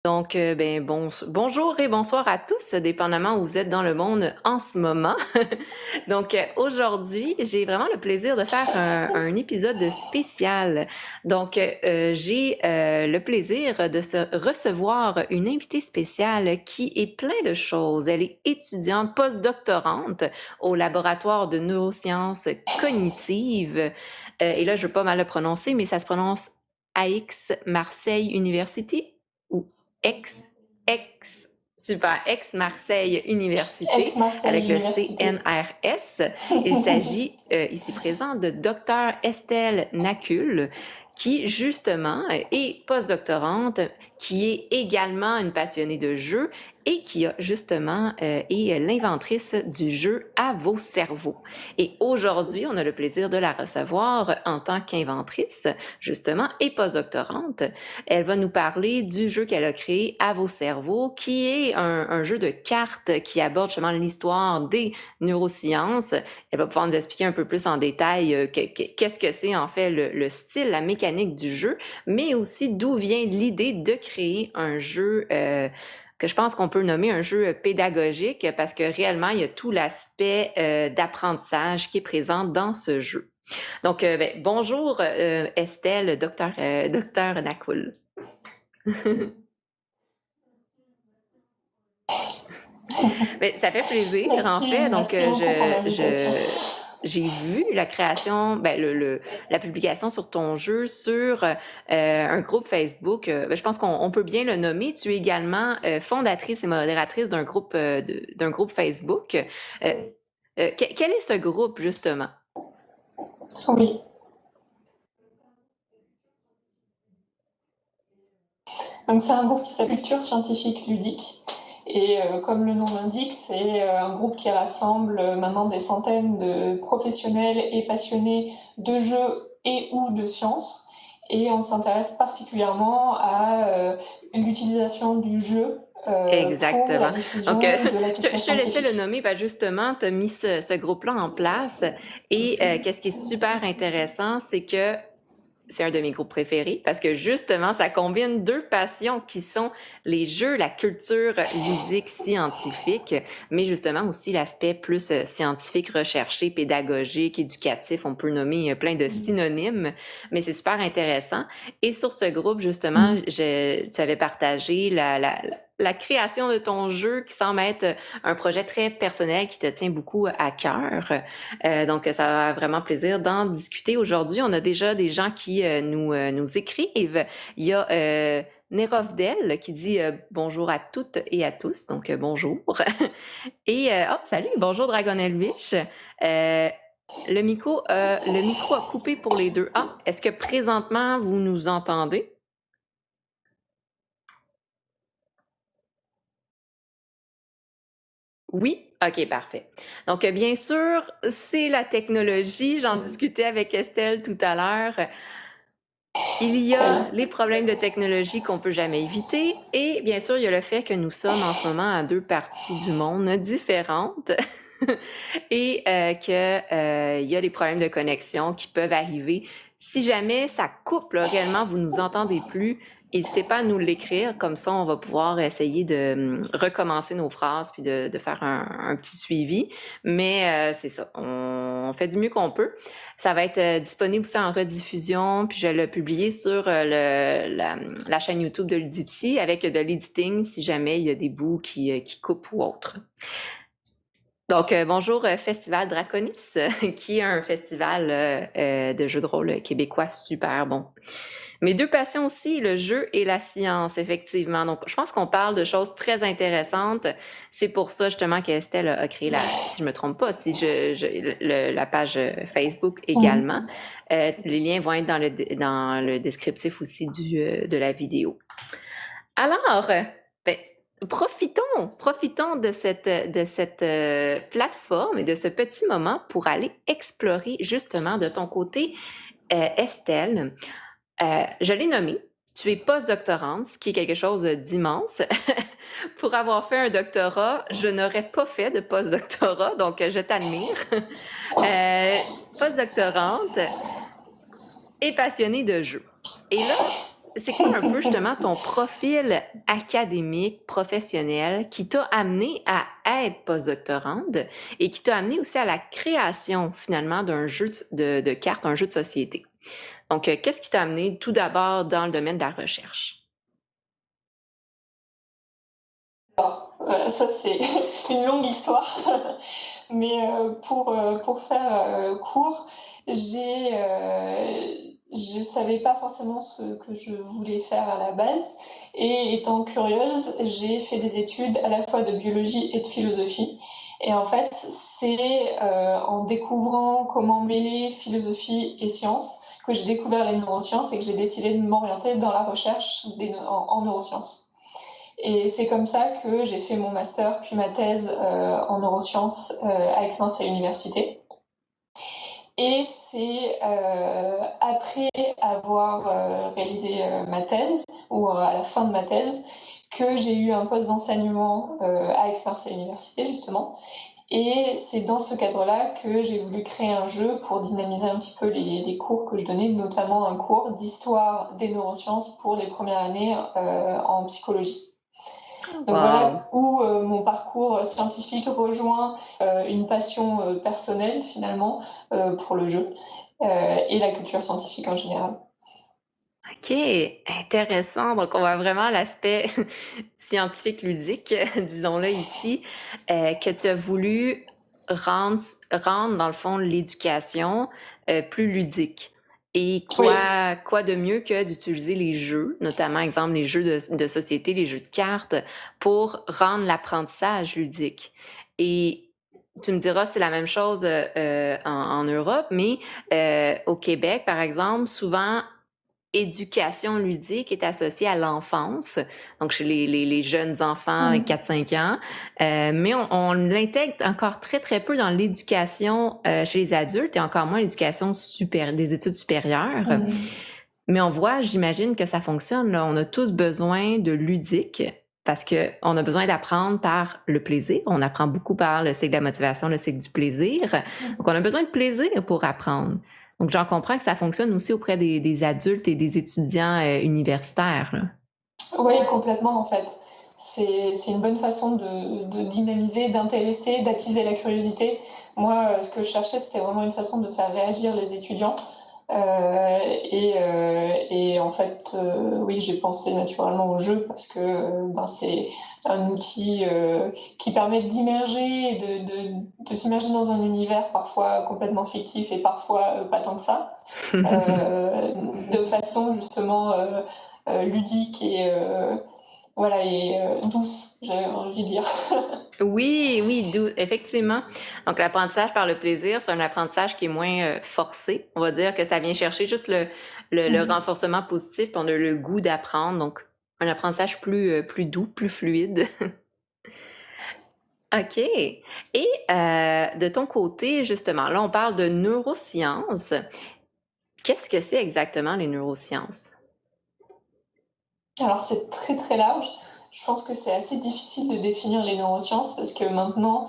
Bonjour et bonsoir à tous, dépendamment où vous êtes dans le monde en ce moment. Aujourd'hui, j'ai vraiment le plaisir de faire un épisode spécial. J'ai le plaisir de recevoir une invitée spéciale qui est plein de choses. Elle est étudiante postdoctorante au laboratoire de neurosciences cognitives. Et là, je veux pas mal le prononcer, mais ça se prononce AX Marseille University ou Aix-Marseille Université Aix-Marseille avec le Université. CNRS. Il s'agit ici présent de Dr Estelle Nacul, qui justement est postdoctorante, qui est également une passionnée de jeux et qui a justement est l'inventrice du jeu À vos cerveaux. Et aujourd'hui, on a le plaisir de la recevoir en tant qu'inventrice, justement, et postdoctorante. Elle va nous parler du jeu qu'elle a créé À vos cerveaux, qui est un jeu de cartes qui aborde justement l'histoire des neurosciences. Elle va pouvoir nous expliquer un peu plus en détail qu'est-ce que c'est en fait le style, la mécanique du jeu, mais aussi d'où vient l'idée de créer un jeu que je pense qu'on peut nommer un jeu pédagogique parce que réellement, il y a tout l'aspect d'apprentissage qui est présent dans ce jeu. Bonjour Estelle, docteur Nakul. Ça fait plaisir, en Merci, fait. merci beaucoup pour l'invitation. J'ai vu la création, la publication sur ton jeu sur un groupe Facebook. Je pense qu'on peut bien le nommer. Tu es également fondatrice et modératrice d'un groupe Facebook. Quel est ce groupe, justement? Oui. Donc c'est un groupe qui s'appelle Culture Scientifique Ludique. Et comme le nom l'indique, c'est un groupe qui rassemble maintenant des centaines de professionnels et passionnés de jeux et ou de sciences. Et on s'intéresse particulièrement à l'utilisation du jeu pour la Exactement. diffusion de la Je culture te laissais le scientifique. nommer, justement, tu as mis ce groupe-là en place. Et qu'est-ce qui est super intéressant, c'est que c'est un de mes groupes préférés parce que justement, ça combine deux passions qui sont les jeux, la culture ludique scientifique, mais justement aussi l'aspect plus scientifique, recherché, pédagogique, éducatif. On peut nommer plein de synonymes, mais c'est super intéressant. Et sur ce groupe, justement, tu avais partagé la création de ton jeu qui semble être un projet très personnel qui te tient beaucoup à cœur. Donc, ça va vraiment plaisir d'en discuter aujourd'hui. On a déjà des gens qui nous écrivent. Il y a Nerovdel qui dit bonjour à toutes et à tous. Donc, bonjour. Et, salut, bonjour Dragon Elvish. Le micro a coupé pour les deux. Ah, est-ce que présentement vous nous entendez? Oui? OK, parfait. Donc, bien sûr, c'est la technologie. J'en discutais avec Estelle tout à l'heure. Il y a les problèmes de technologie qu'on peut jamais éviter et bien sûr, il y a le fait que nous sommes en ce moment à deux parties du monde différentes et il y a les problèmes de connexion qui peuvent arriver. Si jamais ça coupe, là, réellement, vous nous entendez plus, n'hésitez pas à nous l'écrire, comme ça on va pouvoir essayer de recommencer nos phrases puis de faire un petit suivi. Mais c'est ça, on fait du mieux qu'on peut. Ça va être disponible aussi en rediffusion, puis je vais le publier sur la chaîne YouTube de Ludipsy avec de l'editing si jamais il y a des bouts qui coupent ou autre. Donc, bonjour Festival Draconis, qui est un festival de jeux de rôle québécois super bon. Mes deux passions aussi, le jeu et la science, effectivement. Donc, je pense qu'on parle de choses très intéressantes. C'est pour ça, justement, qu'Estelle a créé si je me trompe pas, la page Facebook également. Les liens vont être dans le descriptif aussi de la vidéo. Alors, profitons de cette plateforme et de ce petit moment pour aller explorer justement de ton côté, Estelle. Je l'ai nommé. Tu es postdoctorante, ce qui est quelque chose d'immense. Pour avoir fait un doctorat, je n'aurais pas fait de postdoctorat, donc je t'admire. Postdoctorante et passionnée de jeux. Et là, c'est quoi un peu justement ton profil académique, professionnel qui t'a amené à être postdoctorante et qui t'a amené aussi à la création finalement d'un jeu de cartes, un jeu de société? Donc, qu'est-ce qui t'a amené tout d'abord dans le domaine de la recherche? Ça, c'est une longue histoire. Mais pour faire court, je ne savais pas forcément ce que je voulais faire à la base. Et étant curieuse, j'ai fait des études à la fois de biologie et de philosophie. Et en fait, c'est en découvrant comment mêler philosophie et sciences que j'ai découvert les neurosciences et que j'ai décidé de m'orienter dans la recherche en neurosciences. Et c'est comme ça que j'ai fait mon master puis ma thèse en neurosciences à Aix-Marseille Université. Et c'est après avoir réalisé ma thèse, ou à la fin de ma thèse, que j'ai eu un poste d'enseignement à Aix-Marseille Université, justement. Et c'est dans ce cadre-là que j'ai voulu créer un jeu pour dynamiser un petit peu les cours que je donnais, notamment un cours d'histoire des neurosciences pour les premières années en psychologie. Donc Wow! voilà où mon parcours scientifique rejoint une passion personnelle finalement pour le jeu et la culture scientifique en général. OK, intéressant. Donc, on voit vraiment l'aspect scientifique ludique, disons-le ici, que tu as voulu rendre, rendre dans le fond l'éducation plus ludique. Et Oui, quoi de mieux que d'utiliser les jeux, notamment, exemple, les jeux de société, les jeux de cartes, pour rendre l'apprentissage ludique. Et tu me diras, c'est la même chose en Europe, mais au Québec, par exemple, souvent, éducation ludique est associée à l'enfance, donc chez les jeunes enfants, mm. 4-5 ans, mais on l'intègre encore très, très peu dans l'éducation chez les adultes et encore moins l'éducation des études supérieures. Mm. Mais on voit, j'imagine que ça fonctionne, là. On a tous besoin de ludique parce que on a besoin d'apprendre par le plaisir. On apprend beaucoup par le cycle de la motivation, le cycle du plaisir. Donc, on a besoin de plaisir pour apprendre. Donc, j'en comprends que ça fonctionne aussi auprès des adultes et des étudiants universitaires, là. Oui, complètement en fait. C'est une bonne façon de dynamiser, d'intéresser, d'attiser la curiosité. Moi, ce que je cherchais, c'était vraiment une façon de faire réagir les étudiants. Et en fait, oui, j'ai pensé naturellement au jeu parce que ben, c'est un outil qui permet d'immerger, de s'immerger dans un univers parfois complètement fictif et parfois pas tant que ça, de façon justement ludique et voilà et douce, j'avais envie de dire. Oui, oui, effectivement. Donc, l'apprentissage par le plaisir, c'est un apprentissage qui est moins forcé. On va dire que ça vient chercher juste le Mhm. renforcement positif, puis on a le goût d'apprendre. Donc, un apprentissage plus doux, plus fluide. OK. Et de ton côté, justement, là, on parle de neurosciences. Qu'est-ce que c'est exactement les neurosciences? Alors c'est très très large. Je pense que c'est assez difficile de définir les neurosciences parce que maintenant,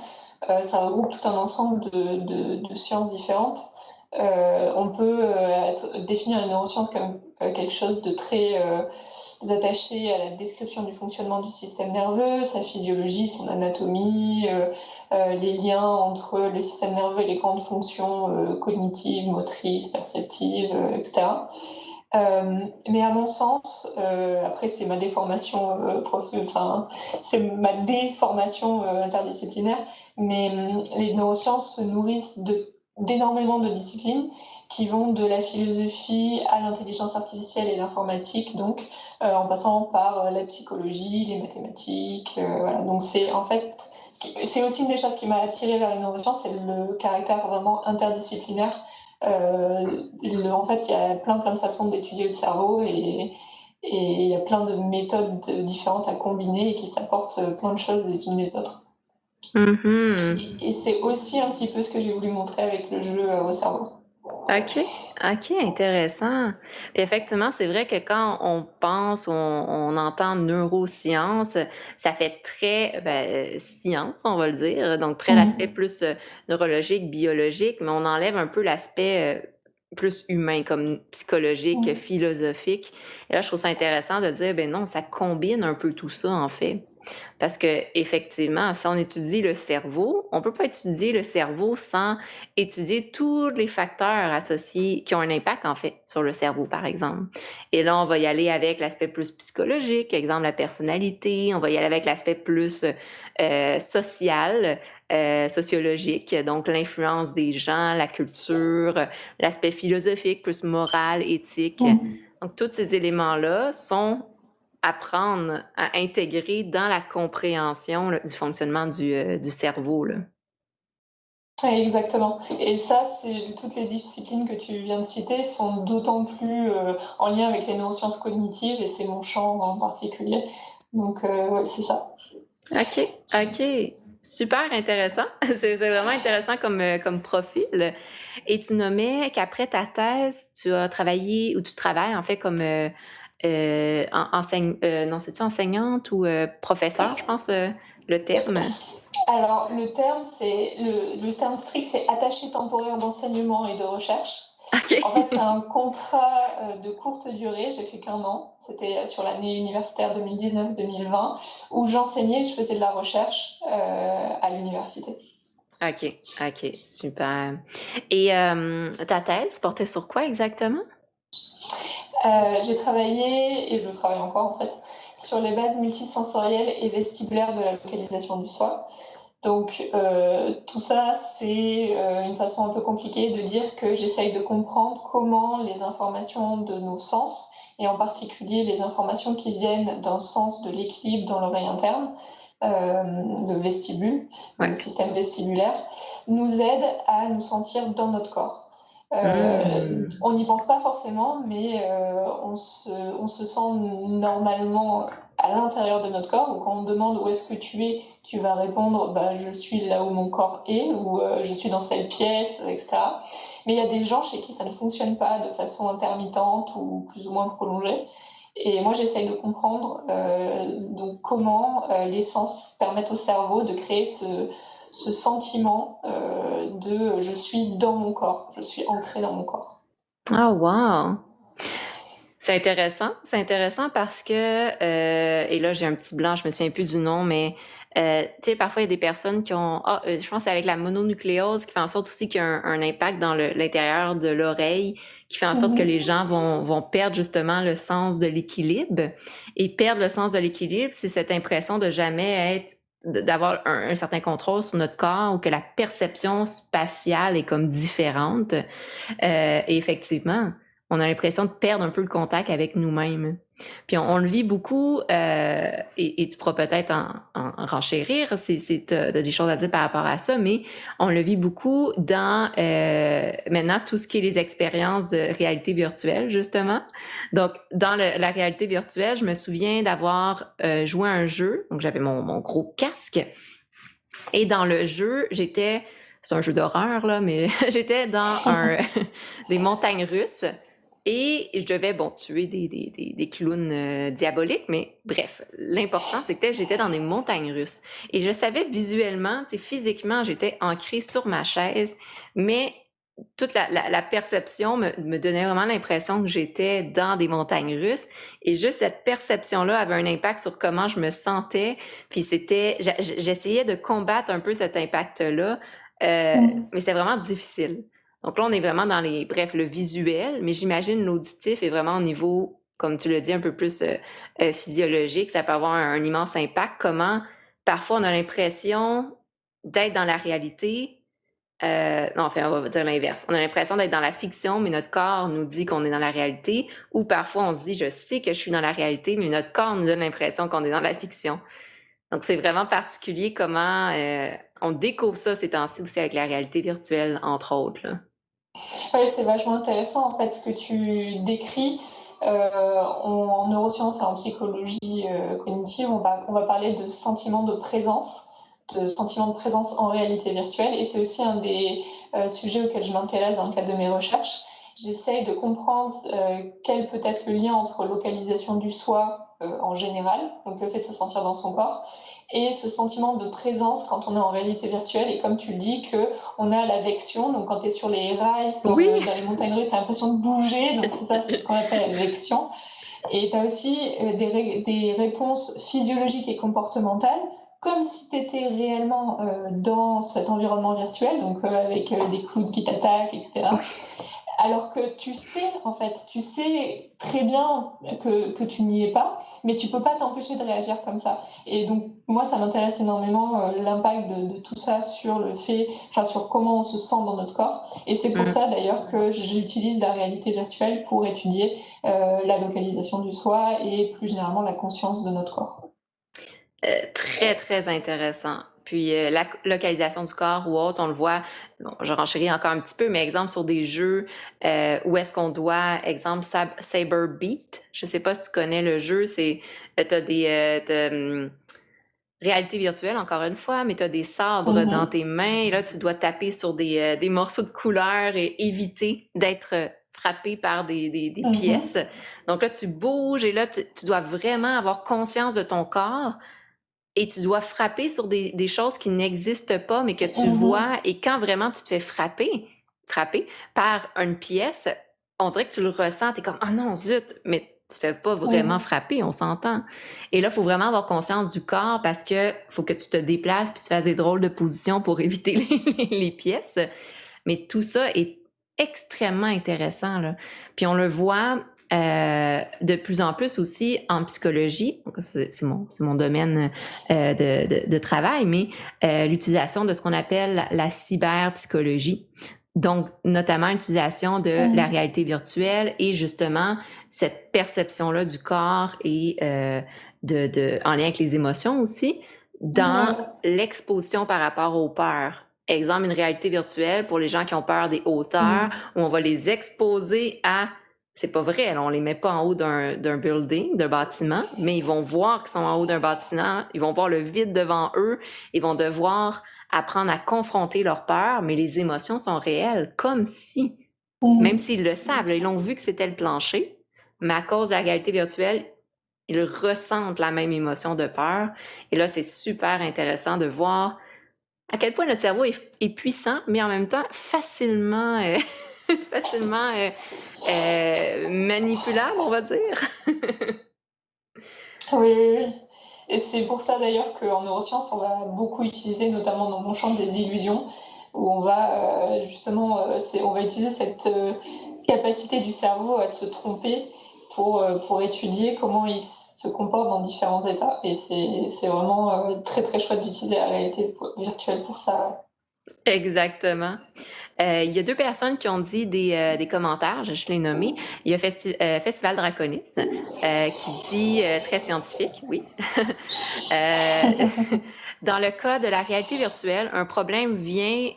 ça regroupe tout un ensemble de sciences différentes. On peut définir les neurosciences comme quelque chose de très attaché à la description du fonctionnement du système nerveux, sa physiologie, son anatomie, les liens entre le système nerveux et les grandes fonctions cognitives, motrices, perceptives, etc. Mais à mon sens, après c'est ma déformation enfin c'est ma déformation interdisciplinaire, mais les neurosciences se nourrissent d'énormément de disciplines qui vont de la philosophie à l'intelligence artificielle et l'informatique, donc en passant par la psychologie, les mathématiques, voilà. Donc c'est en fait, c'est aussi une des choses qui m'a attirée vers les neurosciences, c'est le caractère vraiment interdisciplinaire. En fait, il y a plein de façons d'étudier le cerveau et il y a plein de méthodes différentes à combiner et qui s'apportent plein de choses les unes les autres. Mhm. Et c'est aussi un petit peu ce que j'ai voulu montrer avec le jeu au cerveau. OK. OK, intéressant. Puis effectivement, c'est vrai que quand on pense, on entend neurosciences, ça fait très science, on va le dire, donc très l'aspect Mhm. plus neurologique, biologique, mais on enlève un peu l'aspect plus humain, comme psychologique, Mm. philosophique. Et là, je trouve ça intéressant de dire, ben non, ça combine un peu tout ça, en fait. Parce que effectivement, si on étudie le cerveau, on peut pas étudier le cerveau sans étudier tous les facteurs associés qui ont un impact, en fait, sur le cerveau, par exemple. Et là, on va y aller avec l'aspect plus psychologique, exemple la personnalité, on va y aller avec l'aspect plus social, sociologique, donc l'influence des gens, la culture, l'aspect philosophique, plus moral, éthique. Mm. Donc, tous ces éléments-là sont à prendre, à intégrer dans la compréhension là, du fonctionnement du cerveau. Là. Ouais, exactement. Et ça, c'est toutes les disciplines que tu viens de citer sont d'autant plus en lien avec les neurosciences cognitives et c'est mon champ en particulier. Donc, ouais, c'est ça. OK, OK. Super intéressant. C'est vraiment intéressant comme profil. Et tu nommais qu'après ta thèse, tu as travaillé, ou tu travailles en fait comme non, c'est-tu enseignante ou professeur, je pense, le terme. Alors, le terme strict, c'est attaché temporaire d'enseignement et de recherche. OK. En fait, c'est un contrat de courte durée, j'ai fait qu'un an, c'était sur l'année universitaire 2019-2020, où j'enseignais et je faisais de la recherche à l'université. OK, OK, super. Et ta thèse portait sur quoi exactement? J'ai travaillé, et je travaille encore en fait, sur les bases multisensorielles et vestibulaires de la localisation du soi. Donc tout ça, c'est une façon un peu compliquée de dire que j'essaye de comprendre comment les informations de nos sens, et en particulier les informations qui viennent d'un sens de l'équilibre dans l'oreille interne, le vestibule, Ouais. le système vestibulaire, nous aident à nous sentir dans notre corps. On n'y pense pas forcément, mais on se sent normalement à l'intérieur de notre corps. Donc quand on demande où est-ce que tu es, tu vas répondre bah, je suis là où mon corps est, ou je suis dans cette pièce, etc. Mais il y a des gens chez qui ça ne fonctionne pas de façon intermittente ou plus ou moins prolongée. Et moi, j'essaye de comprendre donc comment les sens permettent au cerveau de créer ce sentiment de je suis dans mon corps, je suis ancrée dans mon corps. Ah, wow! C'est intéressant parce que, et là j'ai un petit blanc, je me souviens plus du nom, mais tu sais, parfois il y a des personnes qui ont, je pense que c'est avec la mononucléose qui fait en sorte aussi qu'il y a un impact dans l'intérieur de l'oreille, qui fait en sorte que les gens vont perdre justement le sens de l'équilibre. Et perdre le sens de l'équilibre, c'est cette impression de jamais être d'avoir un certain contrôle sur notre corps ou que la perception spatiale est comme différente. Et effectivement, on a l'impression de perdre un peu le contact avec nous-mêmes. Puis on le vit beaucoup, et tu pourras peut-être en renchérir si tu as des choses à dire par rapport à ça, mais on le vit beaucoup dans maintenant tout ce qui est les expériences de réalité virtuelle, justement. Donc, dans la réalité virtuelle, je me souviens d'avoir joué à un jeu, donc j'avais mon gros casque, et dans le jeu, c'est un jeu d'horreur, là, mais j'étais dans des montagnes russes et je devais, bon, tuer des clowns diaboliques, mais bref, l'important, c'est que j'étais dans des montagnes russes. Et je savais visuellement, tu sais, physiquement, j'étais ancrée sur ma chaise, mais toute la perception me donnait vraiment l'impression que j'étais dans des montagnes russes. Et juste cette perception-là avait un impact sur comment je me sentais. Puis j'essayais de combattre un peu cet impact-là, mais c'était vraiment difficile. Donc là, on est vraiment dans le visuel, mais j'imagine l'auditif est vraiment au niveau, comme tu l'as dit, un peu plus physiologique. Ça peut avoir un immense impact. Comment, parfois, on a l'impression d'être dans la réalité. Non, enfin, on va dire l'inverse. On a l'impression d'être dans la fiction, mais notre corps nous dit qu'on est dans la réalité. Ou parfois, on se dit, je sais que je suis dans la réalité, mais notre corps nous donne l'impression qu'on est dans la fiction. Donc, c'est vraiment particulier comment on découvre ça ces temps-ci aussi avec la réalité virtuelle, entre autres. Là. Oui, c'est vachement intéressant en fait ce que tu décris. En neurosciences et en psychologie cognitive, on va parler de sentiment de sentiment de présence en réalité virtuelle. Et c'est aussi un des sujets auxquels je m'intéresse dans le cadre de mes recherches. j'essaye de comprendre quel peut être le lien entre localisation du soi en général, donc le fait de se sentir dans son corps, et ce sentiment de présence quand on est en réalité virtuelle. Et comme tu le dis, qu'on a la vection, donc quand tu es sur les rails, dans Oui! les montagnes russes, tu as l'impression de bouger, donc c'est ça, c'est ce qu'on appelle la vection. Et tu as aussi des réponses physiologiques et comportementales, comme si tu étais réellement dans cet environnement virtuel, donc avec des clowns qui t'attaquent, etc. Alors que tu sais, en fait, tu sais très bien que tu n'y es pas, mais tu peux pas t'empêcher de réagir comme ça. Et donc, moi, ça m'intéresse énormément l'impact de tout ça sur le fait, enfin, sur comment on se sent dans notre corps. Et c'est pour ça, d'ailleurs, que j'utilise la réalité virtuelle pour étudier la localisation du soi et plus généralement la conscience de notre corps. Très, très intéressant. Puis la localisation du corps ou autre, on le voit, bon, je renchéris encore un petit peu, mais exemple sur des jeux où est-ce qu'on doit, exemple Saber Beat, je sais pas si tu connais le jeu, c'est t'as réalité virtuelle encore une fois, mais t'as des sabres dans tes mains et là tu dois taper sur des morceaux de couleur et éviter d'être frappé par des pièces. Donc là tu bouges et là tu dois vraiment avoir conscience de ton corps. Et tu dois frapper sur des choses qui n'existent pas, mais que tu vois. Et quand vraiment tu te fais frapper par une pièce, on dirait que tu le ressens. T'es comme, ah non, zut! Mais tu te fais pas vraiment frapper, on s'entend. Et là, il faut vraiment avoir conscience du corps parce que faut que tu te déplaces puis tu fasses des drôles de positions pour éviter les pièces. Mais tout ça est extrêmement intéressant, là. Puis on le voit de plus en plus aussi en psychologie. C'est mon domaine de travail, mais l'utilisation de ce qu'on appelle la cyberpsychologie. Donc, notamment l'utilisation de la réalité virtuelle et justement cette perception-là du corps et en lien avec les émotions aussi, dans l'exposition par rapport aux peurs. Exemple, une réalité virtuelle pour les gens qui ont peur des hauteurs, où on va les exposer à... C'est pas vrai, là, on les met pas en haut d'un building, d'un bâtiment, mais ils vont voir qu'ils sont en haut d'un bâtiment, ils vont voir le vide devant eux, ils vont devoir apprendre à confronter leurs peurs, mais les émotions sont réelles, comme si, même s'ils le savent, là, ils l'ont vu que c'était le plancher, mais à cause de la réalité virtuelle, ils ressentent la même émotion de peur. Et là, c'est super intéressant de voir à quel point notre cerveau est puissant, mais en même temps facilement, facilement manipulable, on va dire. Oui. Et c'est pour ça d'ailleurs qu'en neurosciences, on va beaucoup utiliser, notamment dans mon champ des illusions, où on va justement, on va utiliser cette capacité du cerveau à se tromper pour étudier comment il se comporte dans différents états. Et c'est vraiment très très chouette d'utiliser la réalité virtuelle pour ça. Exactement. Il y a 2 personnes qui ont dit des commentaires, je l'ai nommé. Il y a Festival Draconis qui dit, très scientifique, oui. Dans le cas de la réalité virtuelle, un problème vient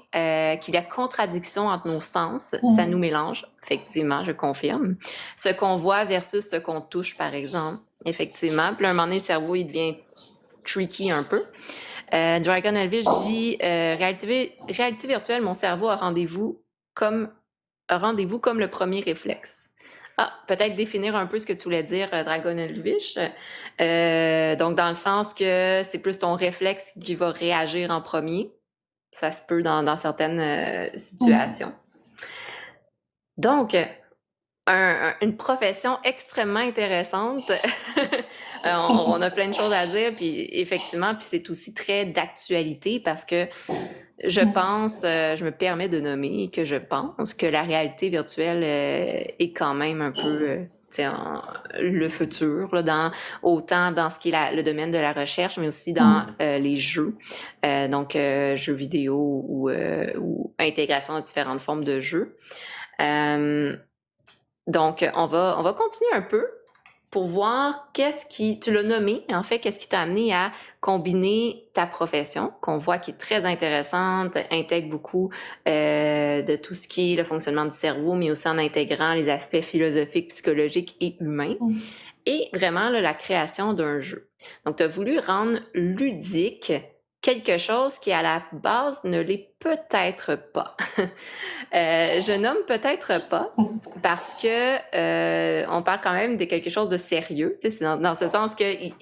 qu'il y a contradiction entre nos sens, ça nous mélange, effectivement, je confirme. Ce qu'on voit versus ce qu'on touche, par exemple, effectivement. Puis là, un moment donné, le cerveau, il devient tricky un peu. Dragon Elvish dit réalité virtuelle, mon cerveau a rendez-vous comme le premier réflexe. Ah, peut-être définir un peu ce que tu voulais dire, Dragon Elvish. Donc, dans le sens que c'est plus ton réflexe qui va réagir en premier. Ça se peut dans certaines situations. Donc, une profession extrêmement intéressante. On a plein de choses à dire, puis effectivement, puis c'est aussi très d'actualité parce que je pense, je me permets de nommer que je pense que la réalité virtuelle est quand même un peu le futur, là, autant dans ce qui est le domaine de la recherche, mais aussi dans les jeux, donc jeux vidéo ou intégration de différentes formes de jeux. Donc, on va continuer un peu pour voir tu l'as nommé, en fait, qu'est-ce qui t'a amené à combiner ta profession, qu'on voit qui est très intéressante, intègre beaucoup de tout ce qui est le fonctionnement du cerveau, mais aussi en intégrant les aspects philosophiques, psychologiques et humains, et vraiment là, la création d'un jeu. Donc, tu as voulu rendre ludique quelque chose qui, à la base, ne l'est peut-être pas. Je nomme peut-être pas parce que on parle quand même de quelque chose de sérieux. Tu sais, c'est dans ce sens que il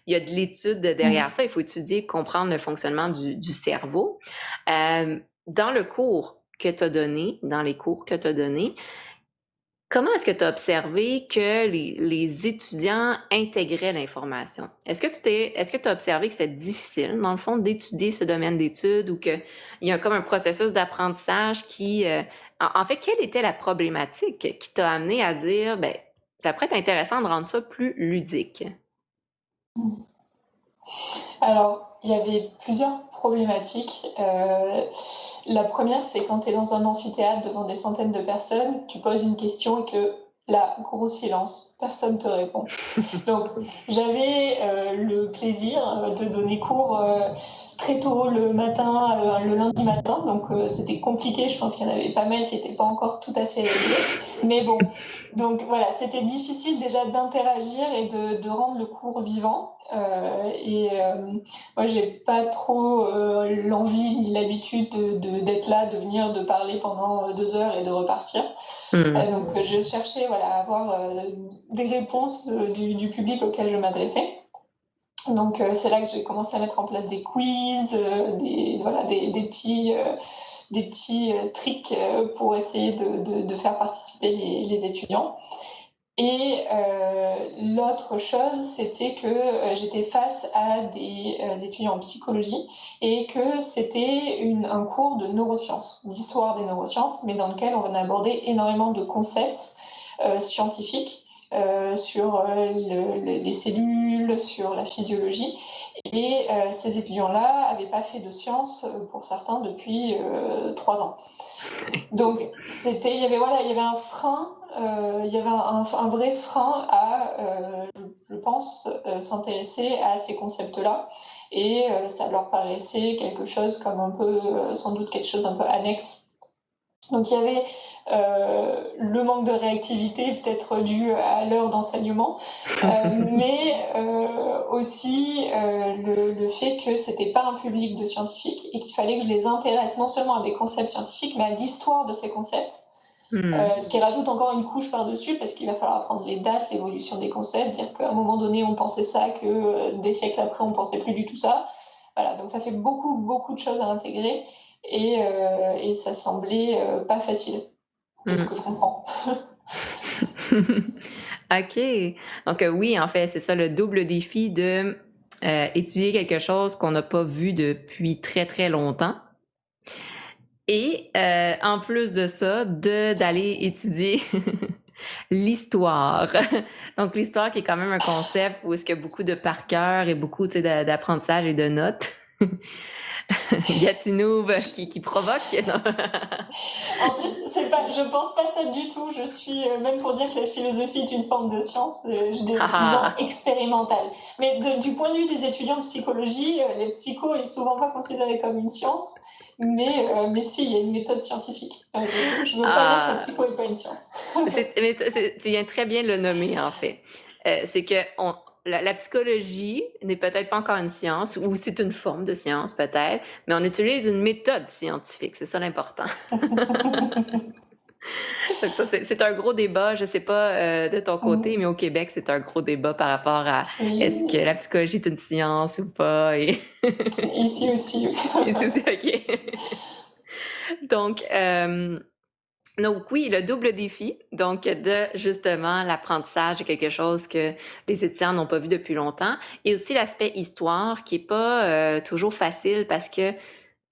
y a de l'étude derrière ça. Il faut étudier, comprendre le fonctionnement du cerveau. Dans le cours que tu as donné, dans les cours que tu as donnés, comment est-ce que tu as observé que les étudiants intégraient l'information? Est-ce que tu as observé que c'était difficile, dans le fond, d'étudier ce domaine d'études ou qu'il y a comme un processus d'apprentissage qui... en fait, quelle était la problématique qui t'a amené à dire, ben, ça pourrait être intéressant de rendre ça plus ludique? Alors, il y avait plusieurs problématiques. La première, c'est quand tu es dans un amphithéâtre devant des centaines de personnes, tu poses une question et que là, gros silence, personne te répond. Donc, j'avais le plaisir de donner cours très tôt le matin, le lundi matin, donc c'était compliqué, je pense qu'il y en avait pas mal qui n'étaient pas encore tout à fait réglés. Mais bon, donc voilà, c'était difficile déjà d'interagir et de rendre le cours vivant. Moi, j'ai pas trop l'envie ni l'habitude d'être là, de venir, de parler pendant 2 heures et de repartir. Donc, je cherchais à avoir des réponses du public auquel je m'adressais. Donc, c'est là que j'ai commencé à mettre en place des quiz, des petits tricks pour essayer de faire participer les étudiants. Et l'autre chose, c'était que j'étais face à des étudiants en psychologie et que c'était un cours de neurosciences, d'histoire des neurosciences, mais dans lequel on abordait énormément de concepts scientifiques sur les cellules, sur la physiologie. Et ces étudiants-là n'avaient pas fait de sciences, pour certains, depuis 3 ans. Donc, il y avait un frein, il y avait un vrai frein à, je pense, s'intéresser à ces concepts-là. Et ça leur paraissait quelque chose comme un peu, sans doute quelque chose un peu annexe. Donc il y avait le manque de réactivité peut-être dû à l'heure d'enseignement, mais aussi le fait que c'était pas un public de scientifiques et qu'il fallait que je les intéresse non seulement à des concepts scientifiques, mais à l'histoire de ces concepts. Ce qui rajoute encore une couche par-dessus, parce qu'il va falloir apprendre les dates, l'évolution des concepts, dire qu'à un moment donné on pensait ça, que des siècles après on pensait plus du tout ça. Voilà, donc ça fait beaucoup, beaucoup de choses à intégrer et ça semblait pas facile, de ce que je comprends. OK. Donc, oui, en fait, c'est ça le double défi de étudier quelque chose qu'on n'a pas vu depuis très, très longtemps. Et en plus de ça, d'aller étudier l'histoire. Donc, l'histoire qui est quand même un concept où est-ce qu'il y a beaucoup de par cœur et beaucoup, tu sais, d'apprentissage et de notes. Gatineau qui provoque. En plus, je pense pas ça du tout. Je suis, même pour dire que la philosophie est une forme de science, disons expérimentale. Mais du point de vue des étudiants de psychologie, les psychos est souvent pas considéré comme une science. Mais si, il y a une méthode scientifique. Je veux pas dire que la psycho n'est pas une science. Tu viens très bien de le nommer, en fait. C'est que la psychologie n'est peut-être pas encore une science, ou c'est une forme de science peut-être, mais on utilise une méthode scientifique, c'est ça l'important. Donc ça, c'est un gros débat, je sais pas de ton côté, mais au Québec, c'est un gros débat par rapport à est-ce que la psychologie est une science ou pas. Ici aussi. Ici aussi, OK. Donc oui, le double défi, donc de justement l'apprentissage est quelque chose que les étudiants n'ont pas vu depuis longtemps, et aussi l'aspect histoire qui est pas toujours facile parce que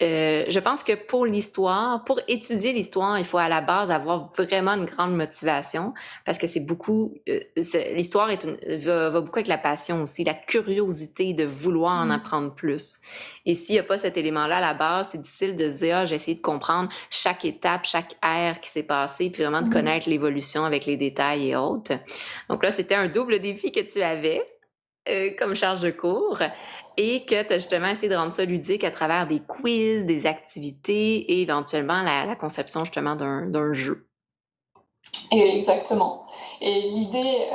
je pense que pour l'histoire, pour étudier l'histoire, il faut à la base avoir vraiment une grande motivation parce que c'est beaucoup. L'histoire va beaucoup avec la passion aussi, la curiosité de vouloir en apprendre plus. Et s'il n'y a pas cet élément-là à la base, c'est difficile de se dire j'ai essayé de comprendre chaque étape, chaque ère qui s'est passée, puis vraiment de connaître l'évolution avec les détails et autres. Donc là, c'était un double défi que tu avais. Comme charge de cours et que tu as justement essayé de rendre ça ludique à travers des quiz, des activités et éventuellement la conception justement d'un jeu. Et exactement. Et l'idée,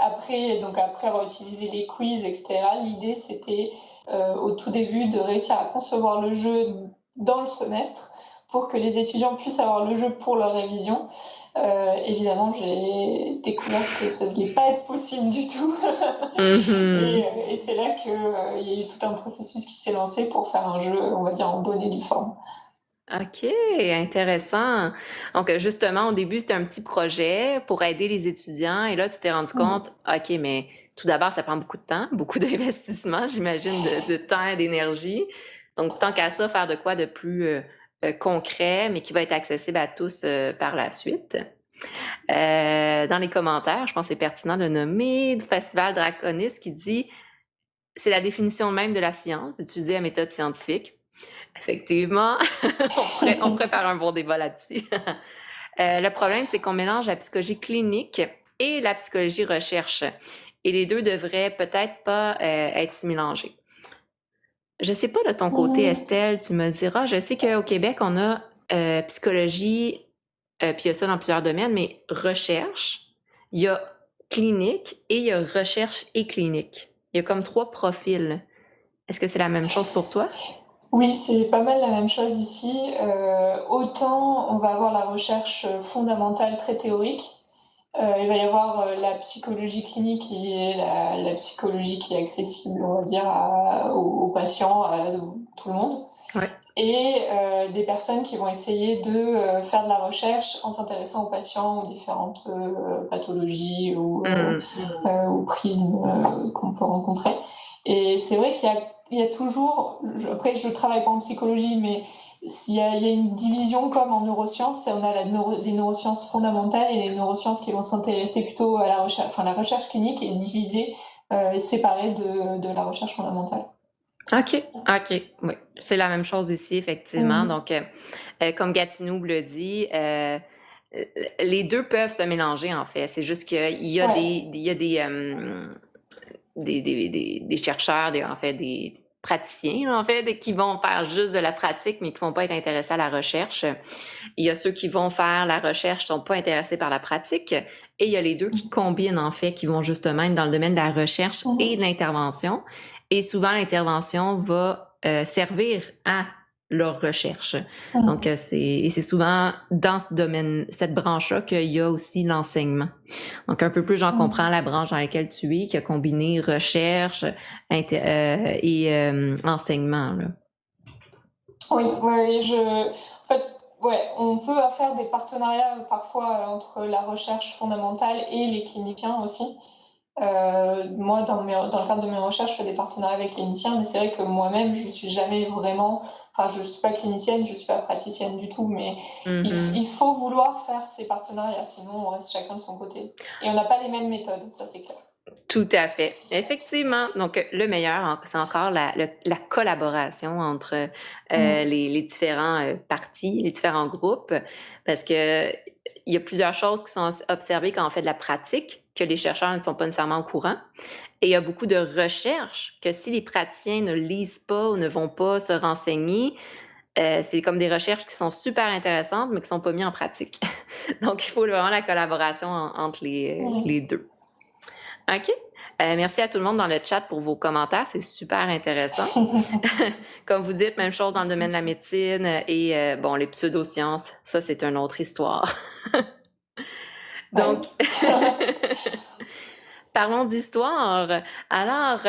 après avoir utilisé les quiz, et cetera, l'idée c'était, au tout début de réussir à concevoir le jeu dans le semestre pour que les étudiants puissent avoir le jeu pour leur révision. Évidemment, j'ai découvert que ça n'allait pas être possible du tout. Mhm. Et c'est là qu'il y a eu tout un processus qui s'est lancé pour faire un jeu, on va dire, en bonne et due forme. OK, intéressant. Donc, justement, au début, c'était un petit projet pour aider les étudiants et là, tu t'es rendu Mmh. compte, OK, mais tout d'abord, ça prend beaucoup de temps, beaucoup d'investissement, j'imagine, de temps et d'énergie. Donc, tant qu'à ça, faire de quoi de plus concret, mais qui va être accessible à tous par la suite. Dans les commentaires, je pense que c'est pertinent de nommer du Festival Draconis qui dit c'est la définition même de la science, d'utiliser la méthode scientifique. Effectivement, on pourrait faire un bon débat là-dessus. Le problème, c'est qu'on mélange la psychologie clinique et la psychologie recherche. Et les deux devraient peut-être pas être mélangés. Je sais pas de ton côté, Mmh. Estelle, tu me diras. Je sais qu'au Québec, on a psychologie, puis il y a ça dans plusieurs domaines, mais recherche, il y a clinique et il y a recherche et clinique. Il y a comme 3 profils. Est-ce que c'est la même chose pour toi? Oui, c'est pas mal la même chose ici. Autant on va avoir la recherche fondamentale très théorique, il va y avoir la psychologie clinique qui est la psychologie qui est accessible, on va dire, aux patients, à tout le monde. Ouais. Et des personnes qui vont essayer de faire de la recherche en s'intéressant aux patients, aux différentes pathologies ou prismes qu'on peut rencontrer. Et c'est vrai qu'il y a toujours, après je travaille pas en psychologie, mais il y a une division comme en neurosciences, on a les neurosciences fondamentales et les neurosciences qui vont s'intéresser plutôt à la recherche, enfin la recherche clinique est divisée et séparée de la recherche fondamentale. OK, OK, oui. C'est la même chose ici, effectivement. Mmh. Donc, comme Gatineau le dit, les deux peuvent se mélanger, en fait. C'est juste qu'il y a Ouais. il y a des chercheurs, en fait, des praticiens, en fait, qui vont faire juste de la pratique, mais qui vont pas être intéressés à la recherche. Il y a ceux qui vont faire la recherche, sont pas intéressés par la pratique. Et il y a les deux qui combinent, en fait, qui vont justement être dans le domaine de la recherche et de l'intervention. Et souvent, l'intervention va servir à leur recherche. Donc, c'est souvent dans ce domaine, cette branche-là qu'il y a aussi l'enseignement. Donc, un peu plus, j'en comprends la branche dans laquelle tu es, qui a combiné recherche et enseignement, là. Oui, en fait, ouais, on peut faire des partenariats parfois entre la recherche fondamentale et les cliniciens aussi. Moi, dans le cadre de mes recherches, je fais des partenariats avec les cliniciens, mais c'est vrai que moi-même, je suis jamais vraiment, enfin, je suis pas clinicienne, je suis pas praticienne du tout, mais Mhm. il faut vouloir faire ces partenariats, sinon on reste chacun de son côté. Et on n'a pas les mêmes méthodes, ça c'est clair. Tout à fait. Effectivement. Donc, le meilleur, c'est encore la collaboration entre Mm. les différents partis, les différents groupes, parce que il y a plusieurs choses qui sont observées quand on fait de la pratique, que les chercheurs ne sont pas nécessairement au courant. Et il y a beaucoup de recherches que si les praticiens ne lisent pas ou ne vont pas se renseigner, c'est comme des recherches qui sont super intéressantes, mais qui sont pas mises en pratique. Donc, il faut vraiment la collaboration entre les Mm. deux. OK. Merci à tout le monde dans le chat pour vos commentaires, c'est super intéressant. Comme vous dites, même chose dans le domaine de la médecine et bon, les pseudosciences, ça c'est une autre histoire. Donc, parlons d'histoire. Alors,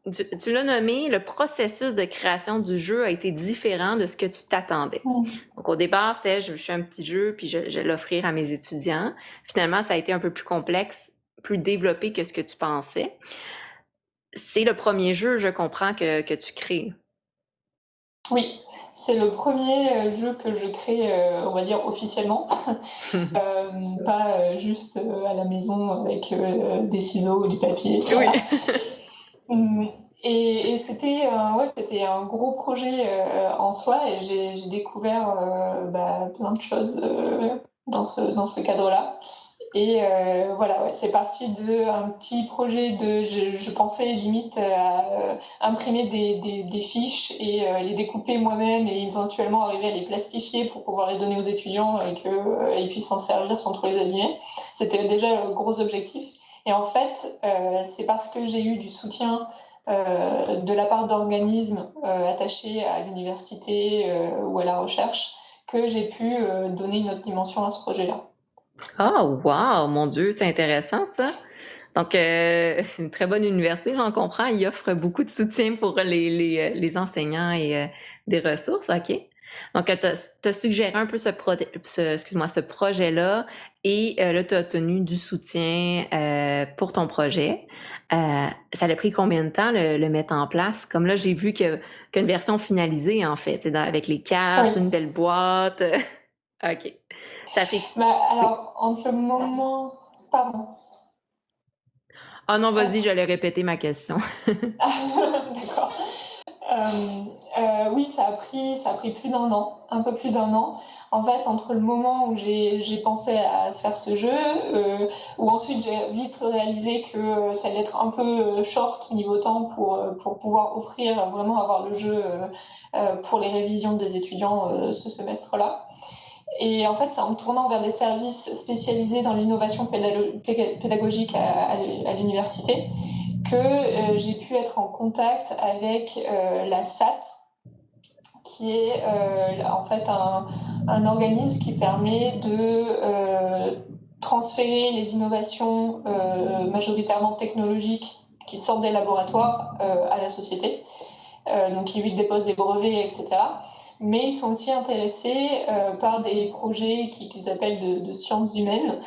tu l'as nommé, le processus de création du jeu a été différent de ce que tu t'attendais. Mm. Donc, au départ, c'était je fais un petit jeu puis je vais l'offrir à mes étudiants. Finalement, ça a été un peu plus complexe, plus développé que ce que tu pensais. C'est le premier jeu, je comprends, que tu crées. Oui, c'est le premier jeu que je crée, on va dire officiellement. Pas juste à la maison avec des ciseaux ou du papier. Oui. Voilà. Mmh. Et c'était un gros projet en soi et j'ai découvert plein de choses dans ce cadre-là. Et voilà, ouais, c'est parti d'un petit projet de... Je pensais limite à imprimer des fiches et les découper moi-même et éventuellement arriver à les plastifier pour pouvoir les donner aux étudiants et qu'ils puissent s'en servir sans trop les abîmer. C'était déjà le gros objectif. Et en fait, c'est parce que j'ai eu du soutien de la part d'organismes attachés à l'université ou à la recherche que j'ai pu donner une autre dimension à ce projet-là. Oh, wow, mon Dieu, c'est intéressant ça. Donc, une très bonne université, j'en comprends. Il offre beaucoup de soutien pour les enseignants et des ressources, OK. Donc, tu as suggéré un peu excuse-moi, ce projet-là et là, tu as obtenu du soutien pour ton projet. Ça a pris combien de temps le mettre en place? Comme là, j'ai vu qu'il y a une version finalisée, en fait, avec les cartes, Oui. une belle boîte. OK. Ça a pris... Bah, Oui. alors, entre le moment... Pardon. Ah non, vas-y, Ah. j'allais répéter ma question. D'accord. Oui, ça a pris plus d'un an, un peu plus d'un an. En fait, entre le moment où j'ai pensé à faire ce jeu, où ensuite j'ai vite réalisé que ça allait être un peu short niveau temps pour pouvoir offrir, vraiment avoir le jeu pour les révisions des étudiants ce semestre-là. Et en fait, c'est en me tournant vers des services spécialisés dans l'innovation pédagogique à l'université que j'ai pu être en contact avec la SAT, qui est en fait un organisme qui permet de transférer les innovations majoritairement technologiques qui sortent des laboratoires à la société. Donc ils lui déposent des brevets, etc. Mais ils sont aussi intéressés par des projets qu'ils appellent de sciences humaines,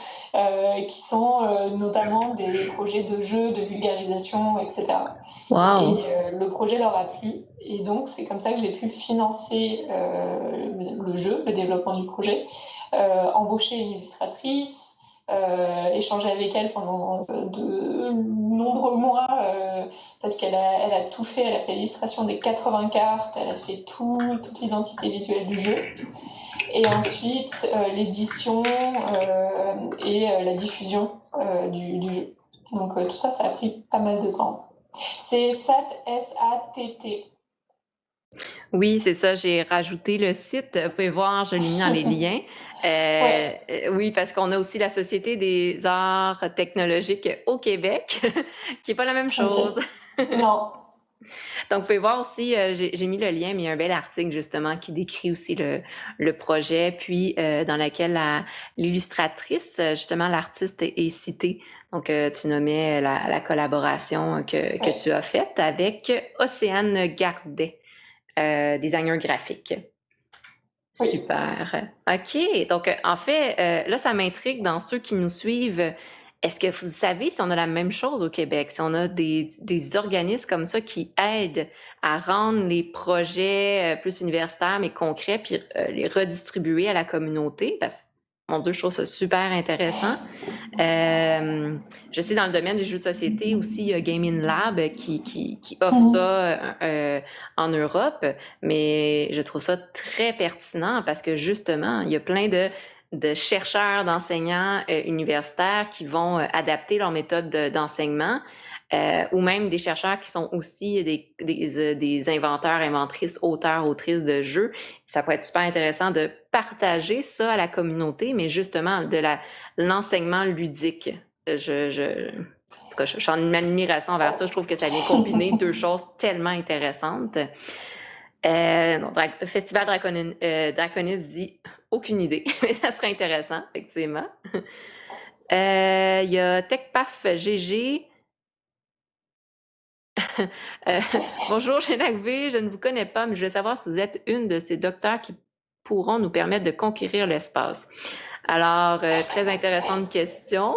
qui sont notamment des projets de jeux, de vulgarisation, etc. Wow. Et le projet leur a plu. Et donc, c'est comme ça que j'ai pu financer le jeu, le développement du projet, embaucher une illustratrice, échanger avec elle pendant de nombreux mois, parce elle a tout fait. Elle a fait l'illustration des 80 cartes, elle a fait toute l'identité visuelle du jeu. Et ensuite, l'édition et la diffusion du jeu. Donc tout ça, ça a pris pas mal de temps. C'est SAT, S-A-T-T. Oui, c'est ça, j'ai rajouté le site. Vous pouvez voir, je l'ai mis dans les liens. Ouais. Oui, parce qu'on a aussi la Société des arts technologiques au Québec, qui est pas la même chose. Okay. Non. Donc, vous pouvez voir aussi, j'ai mis le lien, mais il y a un bel article justement qui décrit aussi le projet, puis dans lequel l'illustratrice, justement l'artiste est citée. Donc, tu nommais la collaboration que tu as faite avec Océane Gardet, designer graphique. Oui. Super. OK. Donc, en fait, là, ça m'intrigue dans ceux qui nous suivent. Est-ce que vous savez si on a la même chose au Québec, si on a des organismes comme ça qui aident à rendre les projets plus universitaires mais concrets, puis les redistribuer à la communauté? Parce que, mon Dieu, je trouve ça super intéressant. Je sais dans le domaine des jeux de société aussi, il y a Gaming Lab qui offre ça en Europe, mais je trouve ça très pertinent parce que justement, il y a plein de chercheurs, d'enseignants universitaires qui vont adapter leur méthode d'enseignement, ou même des chercheurs qui sont aussi des inventeurs, inventrices, auteurs, autrices de jeux. Ça peut être super intéressant de partager ça à la communauté, mais justement de l'enseignement ludique. En tout cas, je suis en une admiration envers ça. Je trouve que ça vient combiner deux choses tellement intéressantes. Festival Draconis dit aucune idée, mais ça serait intéressant, effectivement. Il y a TechPaf GG. Bonjour, Génagvé, je ne vous connais pas, mais je veux savoir si vous êtes une de ces docteurs qui pourront nous permettre de conquérir l'espace. Alors, très intéressante question.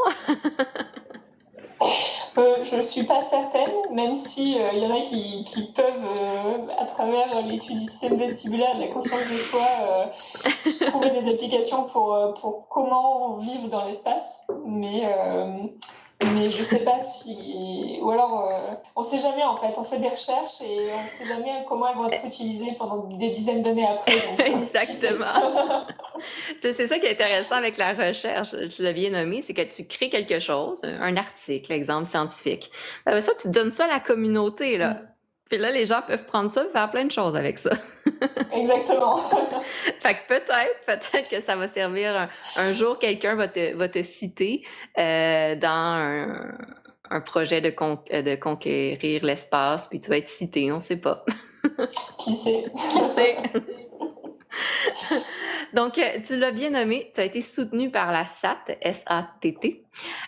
je suis pas certaine, même si il y en a qui peuvent, à travers l'étude du système vestibulaire, de la conscience de soi, trouver des applications pour comment vivre dans l'espace. Mais je sais pas si... Ou alors, on sait jamais en fait. On fait des recherches et on sait jamais comment elles vont être utilisées pendant des dizaines d'années après. Donc, Exactement. C'est ça qui est intéressant avec la recherche, je l'ai bien nommé, c'est que tu crées quelque chose, un article, exemple scientifique. Après ça, tu donnes ça à la communauté, là. Puis là, les gens peuvent prendre ça et faire plein de choses avec ça. Exactement. Fait que peut-être que ça va servir un jour, quelqu'un va te citer dans un projet de conquérir l'espace, puis tu vas être cité, on sait pas. Qui sait? Qui sait? Donc, tu l'as bien nommé, tu as été soutenu par la SAT, S-A-T-T,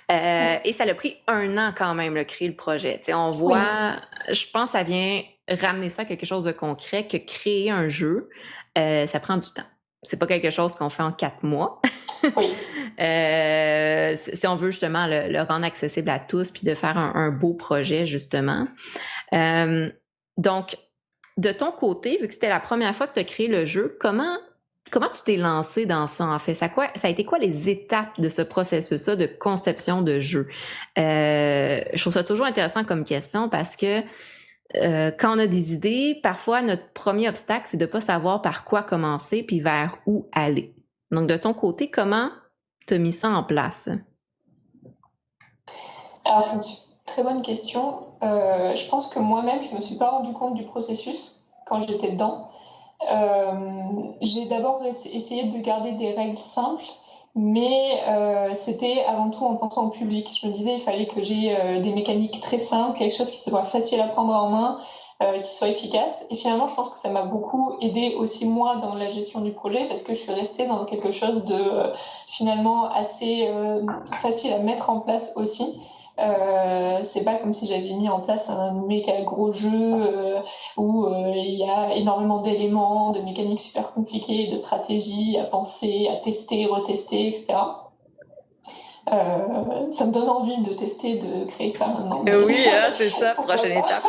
et ça l'a pris 1 an quand même, de créer le projet. Tu sais, on voit, je pense que ça vient ramener ça à quelque chose de concret, que créer un jeu, ça prend du temps. C'est pas quelque chose qu'on fait en 4 mois. Oui. Si on veut justement le rendre accessible à tous, puis de faire un beau projet, justement. Donc, de ton côté, vu que c'était la première fois que tu as créé le jeu, comment tu t'es lancé dans ça, en fait? Ça a été quoi les étapes de ce processus-là de conception de jeu? Je trouve ça toujours intéressant comme question parce que quand on a des idées, parfois notre premier obstacle, c'est de ne pas savoir par quoi commencer puis vers où aller. Donc, de ton côté, comment tu as mis ça en place? Alors, c'est une très bonne question. Je pense que moi-même, je ne me suis pas rendu compte du processus quand j'étais dedans. J'ai d'abord essayé de garder des règles simples, mais c'était avant tout en pensant au public. Je me disais il fallait que j'ai des mécaniques très simples, quelque chose qui soit facile à prendre en main, qui soit efficace. Et finalement, je pense que ça m'a beaucoup aidé aussi moi dans la gestion du projet parce que je suis restée dans quelque chose de finalement assez facile à mettre en place aussi. C'est pas comme si j'avais mis en place un méga gros jeu où il y a énormément d'éléments, de mécaniques super compliquées, de stratégies à penser, à tester, retester, etc. Ça me donne envie de tester, de créer ça maintenant. Oui, c'est ça, prochaine étape.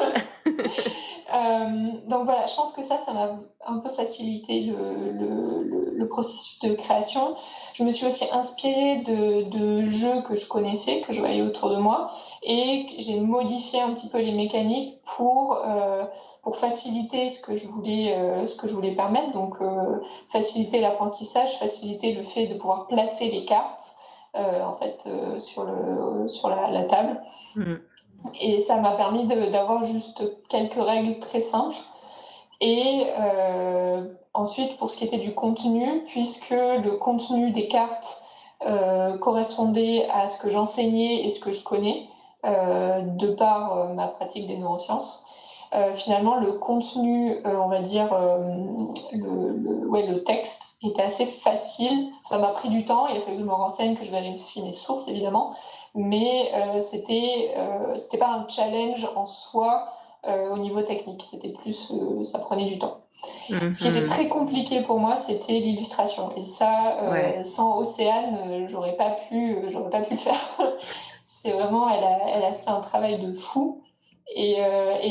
Donc voilà, je pense que ça m'a un peu facilité le processus de création. Je me suis aussi inspirée de jeux que je connaissais, que je voyais autour de moi, et j'ai modifié un petit peu les mécaniques pour faciliter ce que je voulais permettre. Donc faciliter l'apprentissage, faciliter le fait de pouvoir placer les cartes sur la table. Et ça m'a permis d'avoir juste quelques règles très simples. Et ensuite, pour ce qui était du contenu, puisque le contenu des cartes correspondait à ce que j'enseignais et ce que je connais, de par ma pratique des neurosciences, finalement, le contenu, on va dire, le texte était assez facile. Ça m'a pris du temps, il a fallu que je me renseigne, que je vérifie mes sources, évidemment, mais c'était pas un challenge en soi au niveau technique, c'était plus, ça prenait du temps. Ce qui était très compliqué pour moi, c'était l'illustration. Et ça, sans Océane, j'aurais pas pu le faire. C'est vraiment, elle a fait un travail de fou. Et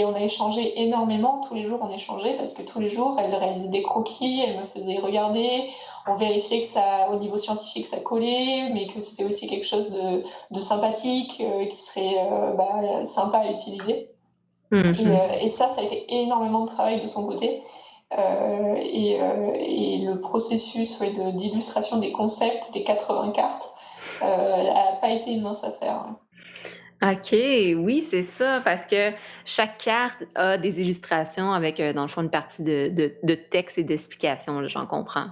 on a échangé énormément, tous les jours on échangeait parce que tous les jours elle réalisait des croquis, elle me faisait regarder, on vérifiait que ça, au niveau scientifique ça collait, mais que c'était aussi quelque chose de sympathique, qui serait sympa à utiliser. Et ça a été énormément de travail de son côté. Et le processus d'illustration des concepts, des 80 cartes, n'a pas été une mince affaire. OK, oui, c'est ça, parce que chaque carte a des illustrations avec, dans le fond, une partie de texte et d'explication, j'en comprends.